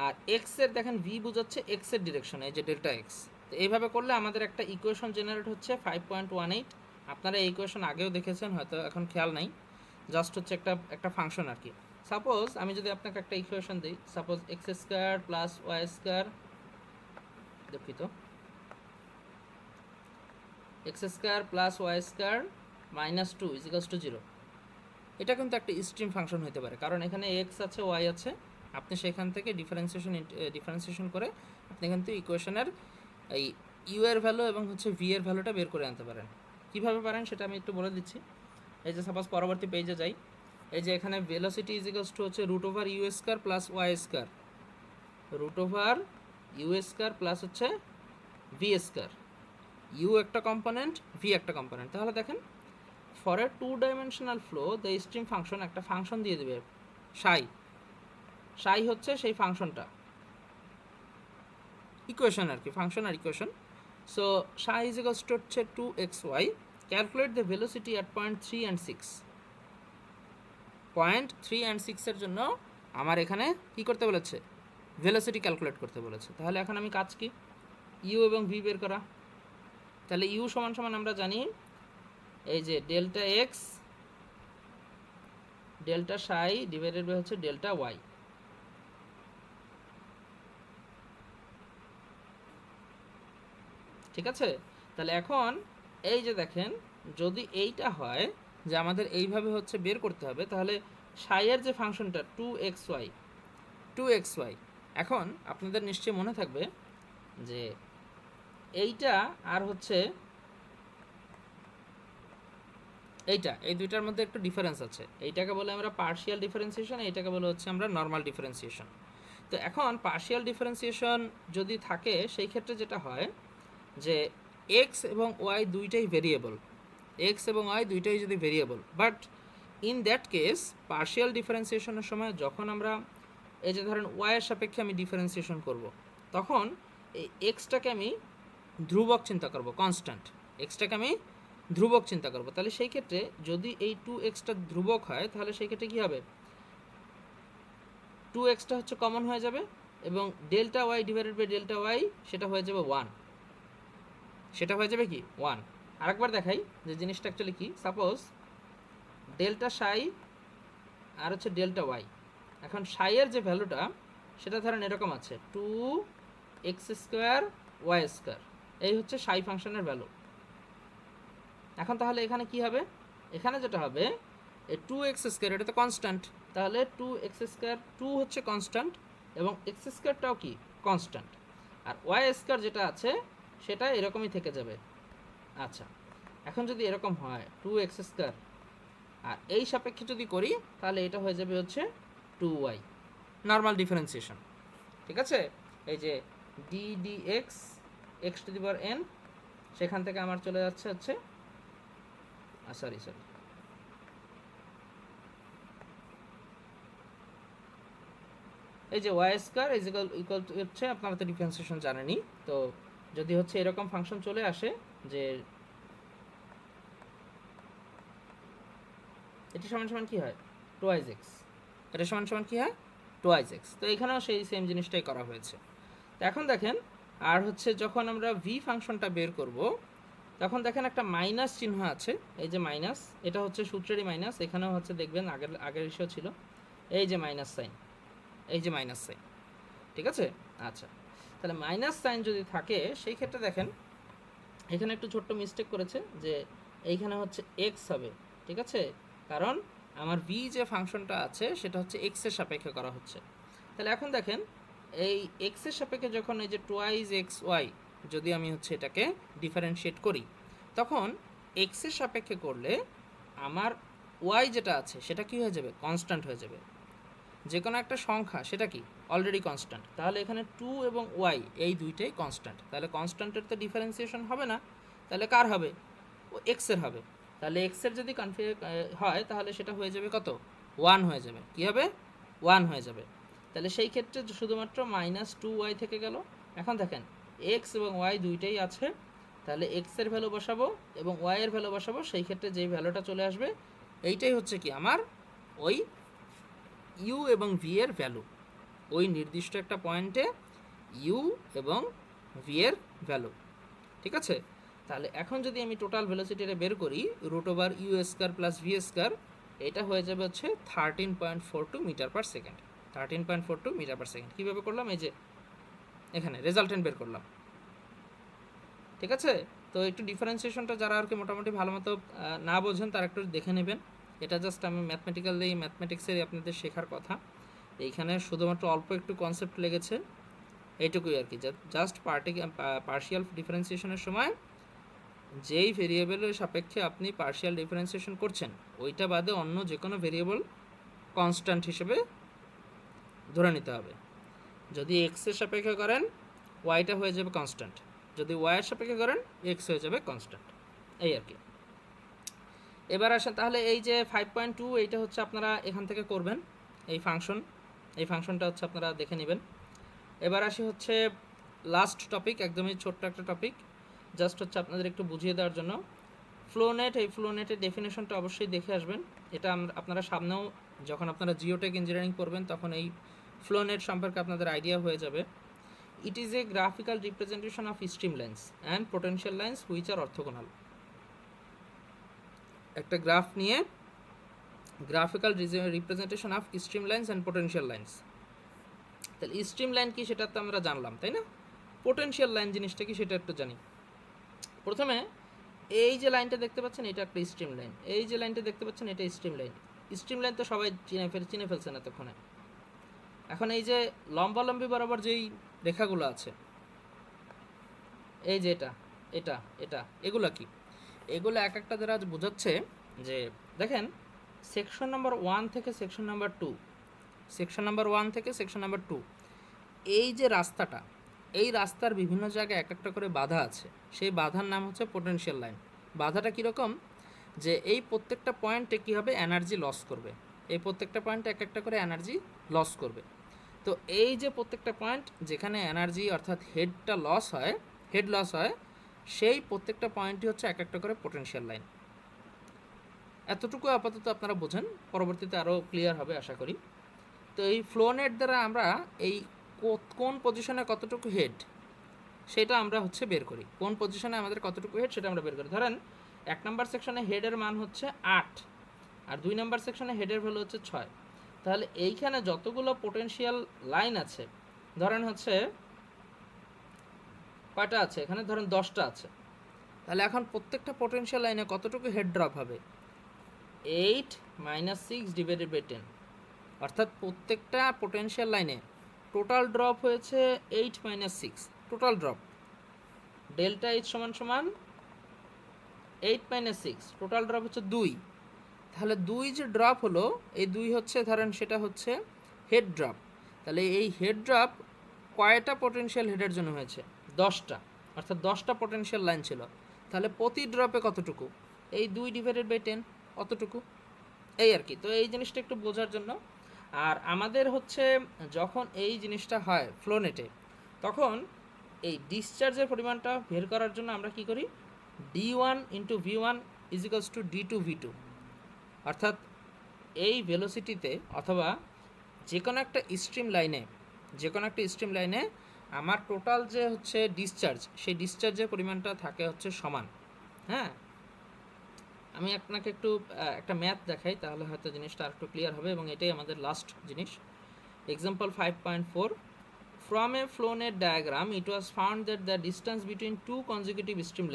আর এক্স এর দেখেন ভি বোঝাচ্ছে এক্স এর ডিরেকশন, এই যে ডেল্টা এক্স। তো এইভাবে করলে আমাদের একটা ইকুয়েশন জেনারেট হচ্ছে 5.18। আপনারা এই ইকুয়েশন আগেও দেখেছেন, হয়তো এখন খেয়াল নাই, জাস্ট হচ্ছে একটা ফাংশন আর কি। সাপোজ আমি যদি আপনাকে একটা ইকুয়েশন দিই, suppose x square plus Y square, দুঃখিত, x square plus Y square minus 2 is equals to 0, এটা কিন্তু একটা স্ট্রিম ফাংশন হতে পারে, কারণ এখানে এক্স আছে ওয়াই আছে। আপনি সেখান থেকে ডিফারেন্সিয়েশন করে আপনি কিন্তু ইকুয়েশনের এই ইউ এর ভ্যালু এবং হচ্ছে ভি এর ভ্যালুটা বের করে আনতে পারেন। কীভাবে পারেন সেটা আমি একটু বলে দিচ্ছি। এই যে সাপোজ পরবর্তী পেজে যাই, এই যে এখানে ভেলোসিটি ইজিক্যালস টু হচ্ছে root over U square plus Y square, root over U square plus হচ্ছে ভি স্কোয়ার, ইউ একটা কম্পোনেন্ট, ভি একটা কম্পোনেন্ট। তাহলে দেখেন for a 2 dimensional flow the stream function একটা ফাংশন দিয়ে দেবে সাই হচ্ছে সেই ফাংশনটা, ইকুয়েশন আর কি, ফাংশন আর equation. So psi is equals to হচ্ছে 2xy, calculate the velocity at point 3 and 6। Point 3 and 6 এর জন্য আমার এখানে কি করতে বলেছে? ভেলোসিটি ক্যালকুলেট করতে বলেছে। তাহলে এখন আমি কাজ কি? ইউ এবং ভি বের করা। তাহলে ইউ সমান সমান আমরা জানি এই যে delta X delta psi divided by হচ্ছে ডেল্টা ওয়াই। ঠিক আছে? তাহলে এখন এই যে দেখেন, যদি এইটা হয় যে আমাদের এইভাবে হচ্ছে বের করতে হবে, তাহলে সাইয়ের যে ফাংশনটা 2xy, এখন আপনাদের নিশ্চয়ই মনে থাকবে যে এইটা আর হচ্ছে এইটা, এই দুইটার মধ্যে একটু ডিফারেন্স আছে। এইটাকে বলে আমরা পার্শিয়াল ডিফারেন্সিয়েশন, এইটাকে বলে হচ্ছে আমরা নর্মাল ডিফারেন্সিয়েশন। তো এখন পার্শিয়াল ডিফারেন্সিয়েশন যদি থাকে, সেই ক্ষেত্রে যেটা হয় যে এক্স এবং ওয়াই দুইটাই ভেরিয়েবল, যদি variable, but in that case partial ডিফারেন্সিয়েশনের সময় যখন আমরা এই যে ধরেন ওয়াইয়ের সাপেক্ষে আমি ডিফারেন্সিয়েশন করব, তখন এই এক্সটাকে আমি ধ্রুবক চিন্তা করব, কনস্ট্যান্ট, এক্সটাকে আমি ধ্রুবক চিন্তা করব। তাহলে সেই ক্ষেত্রে যদি এই 2xটা ধ্রুবক হয়, তাহলে সেই ক্ষেত্রে কী হবে? 2xটা হচ্ছে কমন হয়ে যাবে এবং delta Y divided by delta Y সেটা হয়ে যাবে 1, সেটা হয়ে যাবে কি 1। আরেকবার দেখাই যে জিনিসটা অ্যাকচুয়ালি কি। সাপোজ ডেল্টা সাই আর হচ্ছে ডেল্টা ওয়াই, এখন সাইয়ের যে ভ্যালুটা সেটা ধরেন এরকম আছে 2x² y², এই হচ্ছে সাই ফাংশনের ভ্যালু। এখন তাহলে এখানে কি হবে, এখানে যেটা হবে এই 2x স্কোয়ার এটা তো কনস্ট্যান্ট, তাহলে 2x স্কোয়ার 2 হচ্ছে কনস্ট্যান্ট এবং এক্স স্কোয়ারটাও কি কনস্ট্যান্ট, আর ওয়াই স্কোয়ার যেটা আছে সেটা এরকমই থেকে যাবে। আচ্ছা, এখন যদি এরকম হয় 2x স্কোয়ার আর এই সাপেক্ষে যদি করি তাহলে এটা হয়ে যাবে হচ্ছে 2y, নর্মাল ডিফারেন্সিয়েশন। ঠিক আছে, এই যে D D X X to the power N, সেখান থেকে আমার চলে যাচ্ছে হচ্ছে সরি এই যে Y square is equal to হচ্ছে, আপনারা তো ডিফারেন্সিয়েশন জানেনই, তো যদি হচ্ছে এরকম ফাংশন চলে আসে যে এটা সমান সমান কি হয় 2x, এটা সমান সমান কি হয় 2x, তো এখানেও সেই সেম জিনিসটাই করা হয়েছে। তো এখন দেখেন, আর হচ্ছে যখন আমরা ভি ফাংশনটা বের করব তখন দেখেন একটা মাইনাস চিহ্ন আছে, এই যে মাইনাস, এটা হচ্ছে সূত্রেরই মাইনাস, এখানেও হচ্ছে দেখবেন আগের ইস্যু ছিল, এই যে মাইনাস সাইন, এই যে মাইনাস সাইন। ঠিক আছে, আচ্ছা, তাহলে মাইনাস সাইন যদি থাকে সেই ক্ষেত্রে দেখেন এখানে একটু ছোট্ট মিস্টেক করেছে যে এইখানে হচ্ছে এক্স হবে। ঠিক আছে, কারণ আমার ভি যে ফাংশনটা আছে সেটা হচ্ছে এক্স এর সাপেক্ষে করা হচ্ছে। তাহলে এখন দেখেন এই এক্স এর সাপেক্ষে যখন এই যে টোয়াইজ এক্স ওয়াই যদি আমি হচ্ছে এটাকে ডিফারেন্সিয়েট করি, তখন এক্স এর সাপেক্ষে করলে আমার ওয়াই যেটা আছে সেটা কি হয়ে যাবে কনস্ট্যান্ট হয়ে যাবে। যে কোনো একটা সংখ্যা সেটা কি অলরেডি কনস্ট্যান্ট, তাহলে এখানে 2 এবং ওয়াই এই দুইটাই কনস্ট্যান্ট, তাহলে কনস্ট্যান্টের তো ডিফারেন্সিয়েশন হবে না, তাহলে কার হবে ও এক্সের হবে। তাহলে এক্সের যদি হয় তাহলে সেটা হয়ে যাবে কত 1 হয়ে যাবে, কি হবে 1 হয়ে যাবে। তাহলে সেই ক্ষেত্রে শুধুমাত্র -2y থেকে গেল। এখন দেখেন এক্স এবং ওয়াই দুইটাই আছে, তাহলে এক্সের ভ্যালু বসাবো এবং ওয়াইয়ের ভ্যালু বসাবো, সেই ক্ষেত্রে যেই ভ্যালুটা চলে আসবে এইটাই হচ্ছে কি আমার ওই ইউ এবং ভি এর ভ্যালু, ওই নির্দিষ্ট একটা পয়েন্টে ইউ এবং ভি এর ভ্যালু। ঠিক আছে, তাহলে এখন যদি আমি টোটাল ভেলোসিটিটা বের করি √ইউ স্কোয়ার প্লাস ভি স্কোয়ার, এটা হয়ে যাবে হচ্ছে 13.42 metre per second. 13.42 metre per second কীভাবে করলাম, এই যে এখানে রেজাল্টেন্ট বের করলাম। ঠিক আছে, তো একটু ডিফারেন্সিয়েশনটা যারা আর কি মোটামুটি ভালো মতো না বোঝেন তারা একটু দেখে নেবেন, এটা জাস্ট আমি ম্যাথমেটিক্সের আপনাদের শেখার কথা, এইখানে শুধুমাত্র অল্প একটু কনসেপ্ট লেগেছে এইটুকুই আর কি। জাস্ট পার্শিয়াল ডিফারেন্সিয়েশনের সময় যেই ভেরিয়েবলের সাপেক্ষে আপনি পার্শিয়াল ডিফারেন্সিয়েশন করছেন ওইটা বাদে অন্য যে কোনো ভেরিয়েবল কনস্ট্যান্ট হিসেবে ধরে নিতে হবে। যদি এক্স এর সাপেক্ষে করেন ওয়াইটা হয়ে যাবে কনস্ট্যান্ট, যদি ওয়াইয়ের সাপেক্ষে করেন এক্স হয়ে যাবে কনস্ট্যান্ট, এই আর কি। এবার আসেন তাহলে এই যে 5.2 এইটা হচ্ছে আপনারা এখান থেকে করবেন, এই ফাংশনটা হচ্ছে আপনারা দেখে নেবেন। এবার আসি হচ্ছে লাস্ট টপিক, একদমই ছোট্ট একটা টপিক, জাস্ট হচ্ছে আপনাদের একটু বুঝিয়ে দেওয়ার জন্য। ফ্লোনেট, এই ফ্লোনেটের ডেফিনেশনটা অবশ্যই দেখে আসবেন, এটা আপনারা সামনেও যখন আপনারা জিওটেক ইঞ্জিনিয়ারিং করবেন তখন এই ফ্লোনেট সম্পর্কে আপনাদের আইডিয়া হয়ে যাবে। It is a graphical representation of stream lines and potential lines which are orthogonal. একটা গ্রাফ নিয়ে graphical representation of stream lines and potential lines. তাহলে স্ট্রিম লাইন কি সেটা তো আমরা জানলাম, তাই না? পোটেনশিয়াল লাইন জিনিসটা কি সেটা একটু জানি। প্রথমে এই যে লাইনটা দেখতে পাচ্ছেন এটা একটা স্ট্রিম লাইন, এই যে লাইনটা দেখতে পাচ্ছেন এটা স্ট্রিম লাইন। স্ট্রিম লাইন তো সবাই চিনে ফেলছেন এতক্ষণে। এখন এই যে লম্বালম্বি বরাবর যেই রেখাগুলো আছে, এই যে এটা এটা এটা এগুলো কি, এগুলো এক একটা দ্বারা বোঝাচ্ছে যে দেখেন সেকশন নাম্বার 1 থেকে সেকশন নাম্বার 2, সেকশন নাম্বার 1 থেকে সেকশন নাম্বার 2, এই যে রাস্তাটা, এই রাস্তার বিভিন্ন জায়গায় এক একটা করে বাধা আছে, সেই বাধার নাম হচ্ছে পোটেনশিয়াল লাইন। বাধাটা কীরকম, যে এই প্রত্যেকটা পয়েন্টে কী হবে এনার্জি লস করবে, এই প্রত্যেকটা পয়েন্টে এক একটা করে এনার্জি লস করবে। তো এই যে প্রত্যেকটা পয়েন্ট যেখানে এনার্জি অর্থাৎ হেডটা লস হয়, হেড লস হয়, সেই প্রত্যেকটা পয়েন্টই হচ্ছে এক একটা করে পোটেনশিয়াল লাইন। এতটুকু আপাতত আপনারা বোঝেন, পরবর্তীতে আরও ক্লিয়ার হবে আশা করি। তো এই ফ্লোনেট দ্বারা আমরা এই কোন পজিশনে কতটুকু হেড সেটা আমরা হচ্ছে বের করি, কোন পজিশনে আমাদের কতটুকু হেড সেটা আমরা বের করি। ধরেন 1 নম্বর সেকশনে হেডের মান হচ্ছে 8 আর 2 নম্বর সেকশনে হেডের ভ্যালু হচ্ছে 6, তাহলে এইখানে যতগুলো পোটেনশিয়াল লাইন আছে, ধরেন হচ্ছে কয়টা আছে এখানে, ধরেন 10টা আছে, তাহলে এখন প্রত্যেকটা পোটেনশিয়াল লাইনে কতটুকু হেড ড্রপ হবে? 8 মাইনাস 6 ডিভাইডেড বাই 10, অর্থাৎ প্রত্যেকটা পোটেনশিয়াল লাইনে টোটাল ড্রপ হয়েছে 8 minus 6, total drop delta H সমান সমান 8 মাইনাস 6, টোটাল ড্রপ হচ্ছে 2। তাহলে 2 যে ড্রপ হলো, এই 2 হচ্ছে ধরেন সেটা হচ্ছে হেড ড্রপ। তাহলে এই হেড ড্রপ কয়টা পোটেনশিয়াল হেডের জন্য হয়েছে? 10টা, অর্থাৎ 10টা পোটেনশিয়াল লাইন ছিল। তাহলে প্রতি ড্রপে কতটুকু? এই 2 ডিভাইডেড বাই 10, অতটুকু, এই আর কি। তো এই জিনিসটা একটু বোঝার জন্য। আর আমাদের হচ্ছে যখন এই জিনিসটা হয় ফ্লোনেটে, তখন এই ডিসচার্জের পরিমাণটা বের করার জন্য আমরা কি করি? d1 into v1 is equals two d2 v2, অর্থাৎ এই ভেলোসিটিতে অথবা যে কোনো একটা স্ট্রিম লাইনে আমার টোটাল যে হচ্ছে ডিসচার্জ, সেই ডিসচার্জের পরিমাণটা থাকে হচ্ছে সমান। হ্যাঁ, আমি আপনাকে একটু একটা ম্যাথ দেখাই, তাহলে হয়তো জিনিসটা আর একটু ক্লিয়ার হবে, এবং এটাই আমাদের লাস্ট জিনিস। Example 5.4, from a flow net diagram it was found that the distance between two consecutive stream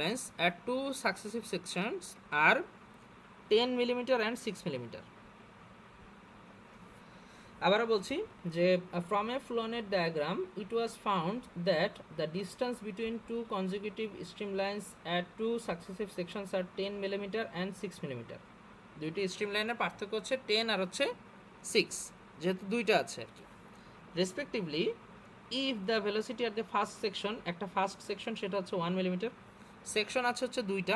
lines at two successive sections are 10 mm and 6 mm. আবারও বলছি যে from a flow net diagram it was found that the distance between two consecutive streamlines at two successive sections are 10 mm and 6 mm. দুইটি stream লাইনের পার্থক্য হচ্ছে 10 আর হচ্ছে 6, যেহেতু দুইটা আছে আর কি। Respectively if the velocity at the first section, একটা ফার্স্ট সেকশন সেটা হচ্ছে 1 mm, সেকশন আছে হচ্ছে দুইটা,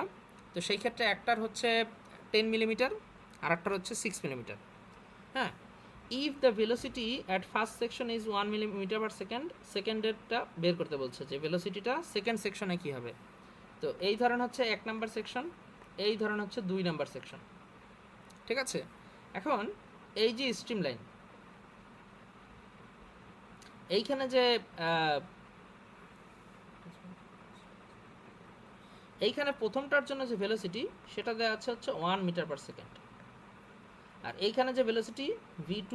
তো সেই ক্ষেত্রে একটার হচ্ছে 10 mm আর একটার হচ্ছে 6 mm। হ্যাঁ, if the velocity at first section is 1 mm/s, সেকেন্ডেরটা বের করতে বলছে যে ভেলোসিটিটা সেকেন্ড সেকশনে কী হবে। তো এই ধরন হচ্ছে 1 নাম্বার সেকশন, এই ধরন হচ্ছে 2 নাম্বার সেকশন। ঠিক আছে, এখন এই যে স্ট্রিম লাইন, এইখানে যে এইখানে প্রথমটার জন্য যে ভেলোসিটি সেটা দেওয়া আছে হচ্ছে 1 m/s, আর এইখানে যে ভেলোসিটি v2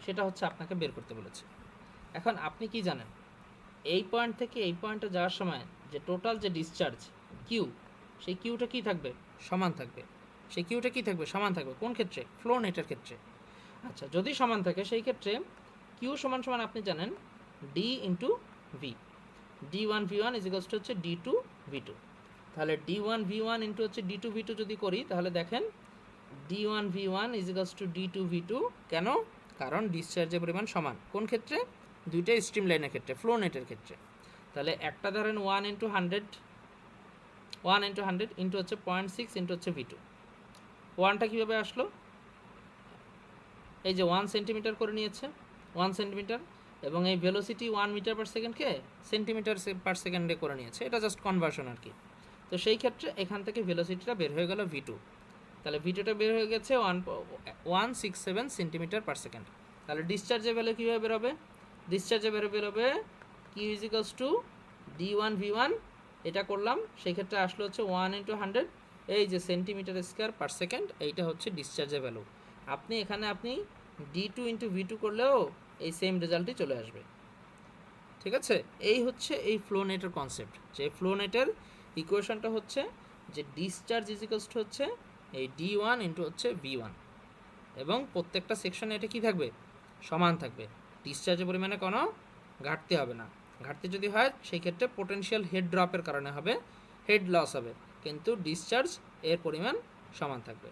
সেটা হচ্ছে আপনাকে বের করতে বলেছে। এখন আপনি কি জানেন, এই পয়েন্ট থেকে এই পয়েন্টে যাওয়ার সময় যে টোটাল যে ডিসচার্জ কিউ, সেই কিউটা কি থাকবে? সমান থাকবে। সেই কিউটা কি থাকবে? সমান থাকবে। কোন ক্ষেত্রে? ফ্লো নেটের ক্ষেত্রে। আচ্ছা, যদি সমান থাকে সেই ক্ষেত্রে কিউ সমান সমান আপনি জানেন D into V, d1 v1 is equals to হচ্ছে d2 v2। তাহলে d1 v1 ইন্টু হচ্ছে d2 v2 যদি করি, তাহলে দেখেন d1 v1 is equals two d2 v2। কেন? কারণ ডিসচার্জের পরিমাণ সমান। কোন ক্ষেত্রে? দুইটাই স্ট্রিম লাইনের ক্ষেত্রে, ফ্লো নেটের ক্ষেত্রে। তাহলে একটা ধরেন 1 ইন্টু 100 ইন্টু হচ্ছে 0.6 ইন্টু হচ্ছে v2। 1টা কীভাবে আসলো? এই যে 1 সেন্টিমিটার করে নিয়েছে, 1 সেন্টিমিটার, এবং এই ভেলোসিটি 1 m/s-কে সেন্টিমিটার পার সেকেন্ডে করে নিয়েছে, এটা জাস্ট কনভার্সন আর কি। তো সেই ক্ষেত্রে এখান থেকে ভেলোসিটিটা বের হয়ে গেল v2। তাহলে v2টা বের হয়ে গেছে 167 সেন্টিমিটার পার সেকেন্ড। তাহলে ডিসচার্জের ভ্যালু কীভাবে বেরোবে? ডিসচার্জের ভ্যালু বেরোবে Q is equals to d1 v1, এটা করলাম, সেই ক্ষেত্রে আসলো হচ্ছে 1 ইন্টু 100, এই যে সেন্টিমিটার স্কোয়ার পার সেকেন্ড, এইটা হচ্ছে ডিসচার্জের ভ্যালু। আপনি এখানে d2 ইন্টু v2 করলেও এই সেম রেজাল্টই চলে আসবে। ঠিক আছে, এই হচ্ছে এই ফ্লো নেটের কনসেপ্ট, যে ফ্লো নেটের ইকুয়েশনটা হচ্ছে যে ডিসচার্জ ইজ ইকুয়ালস টু হচ্ছে এই d1 ইন্টু হচ্ছে v1, এবং প্রত্যেকটা সেকশনে এটা কি থাকবে? সমান থাকবে। ডিসচার্জের পরিমাণে কোনো ঘাটতি হবে না। ঘাটতি যদি হয় সেই ক্ষেত্রে পোটেনশিয়াল হেড ড্রপের কারণে হবে, হেড লস হবে, কিন্তু ডিসচার্জ এর পরিমাণ সমান থাকবে।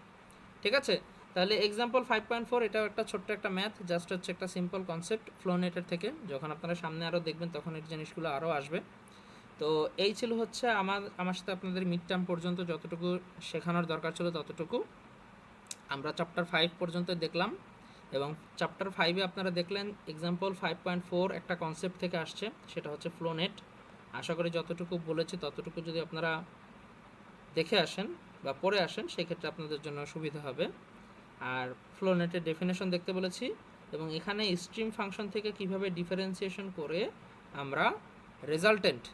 ঠিক আছে, তাহলে এক্সাম্পল 5.4 এটাও একটা ছোট্ট একটা ম্যাথ, জাস্ট হচ্ছে একটা সিম্পল কনসেপ্ট ফ্লো নেটের থেকে। যখন আপনারা সামনে আরও দেখবেন তখন এই জিনিসগুলো আরও আসবে। তো এই ছিল হচ্ছে আমার সাথে আপনাদের মিড টার্ম পর্যন্ত যতটুকু শেখানোর দরকার ছিল ততটুকু আমরা চ্যাপ্টার 5 পর্যন্ত দেখলাম, এবং চ্যাপ্টার 5-এ আপনারা দেখলেন এক্সাম্পল 5.4 একটা কনসেপ্ট থেকে আসছে, সেটা হচ্ছে ফ্লো নেট। আশা করি যতটুকু বলেছি ততটুকু যদি আপনারা দেখে আসেন বা পড়ে আসেন সেক্ষেত্রে আপনাদের জন্য সুবিধা হবে। আর ফ্লো নেটের ডেফিনেশন দেখতে বলেছি, এবং এখানে স্ট্রিম ফাংশন থেকে কিভাবে ডিফারেন্সিয়েশন করে আমরা রেজাল্টেন্ট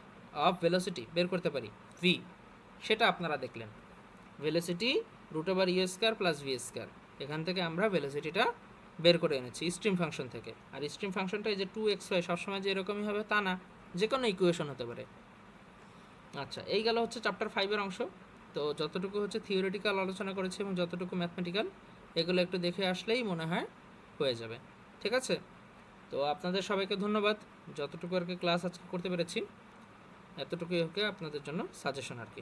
অফ ভেলোসিটি বের করতে পারি ভি, সেটা আপনারা দেখলেন। ভেলোসিটি √u² প্লাস v², এখান থেকে আমরা ভেলোসিটিটা বের করে এনেছি স্ট্রিম ফাংশন থেকে। আর স্ট্রিম ফাংশনটা এই যে 2xy সবসময় যে এরকমই হবে তা না, যে কোনো ইকুয়েশন হতে পারে। আচ্ছা, এই গেল হচ্ছে চ্যাপ্টার 5 এর অংশ। তো যতটুকু হচ্ছে থিওরিটিক্যাল আলোচনা করেছি এবং যতটুকু ম্যাথমেটিক্যাল, এগুলো একটু দেখে আসলেই মনে হয় হয়ে যাবে। ঠিক আছে? তো আপনাদের সবাইকে ধন্যবাদ। যতটুকু আর কি ক্লাস আজকে করতে পেরেছি, এতটুকুই ওকে আপনাদের জন্য সাজেশন আর কি।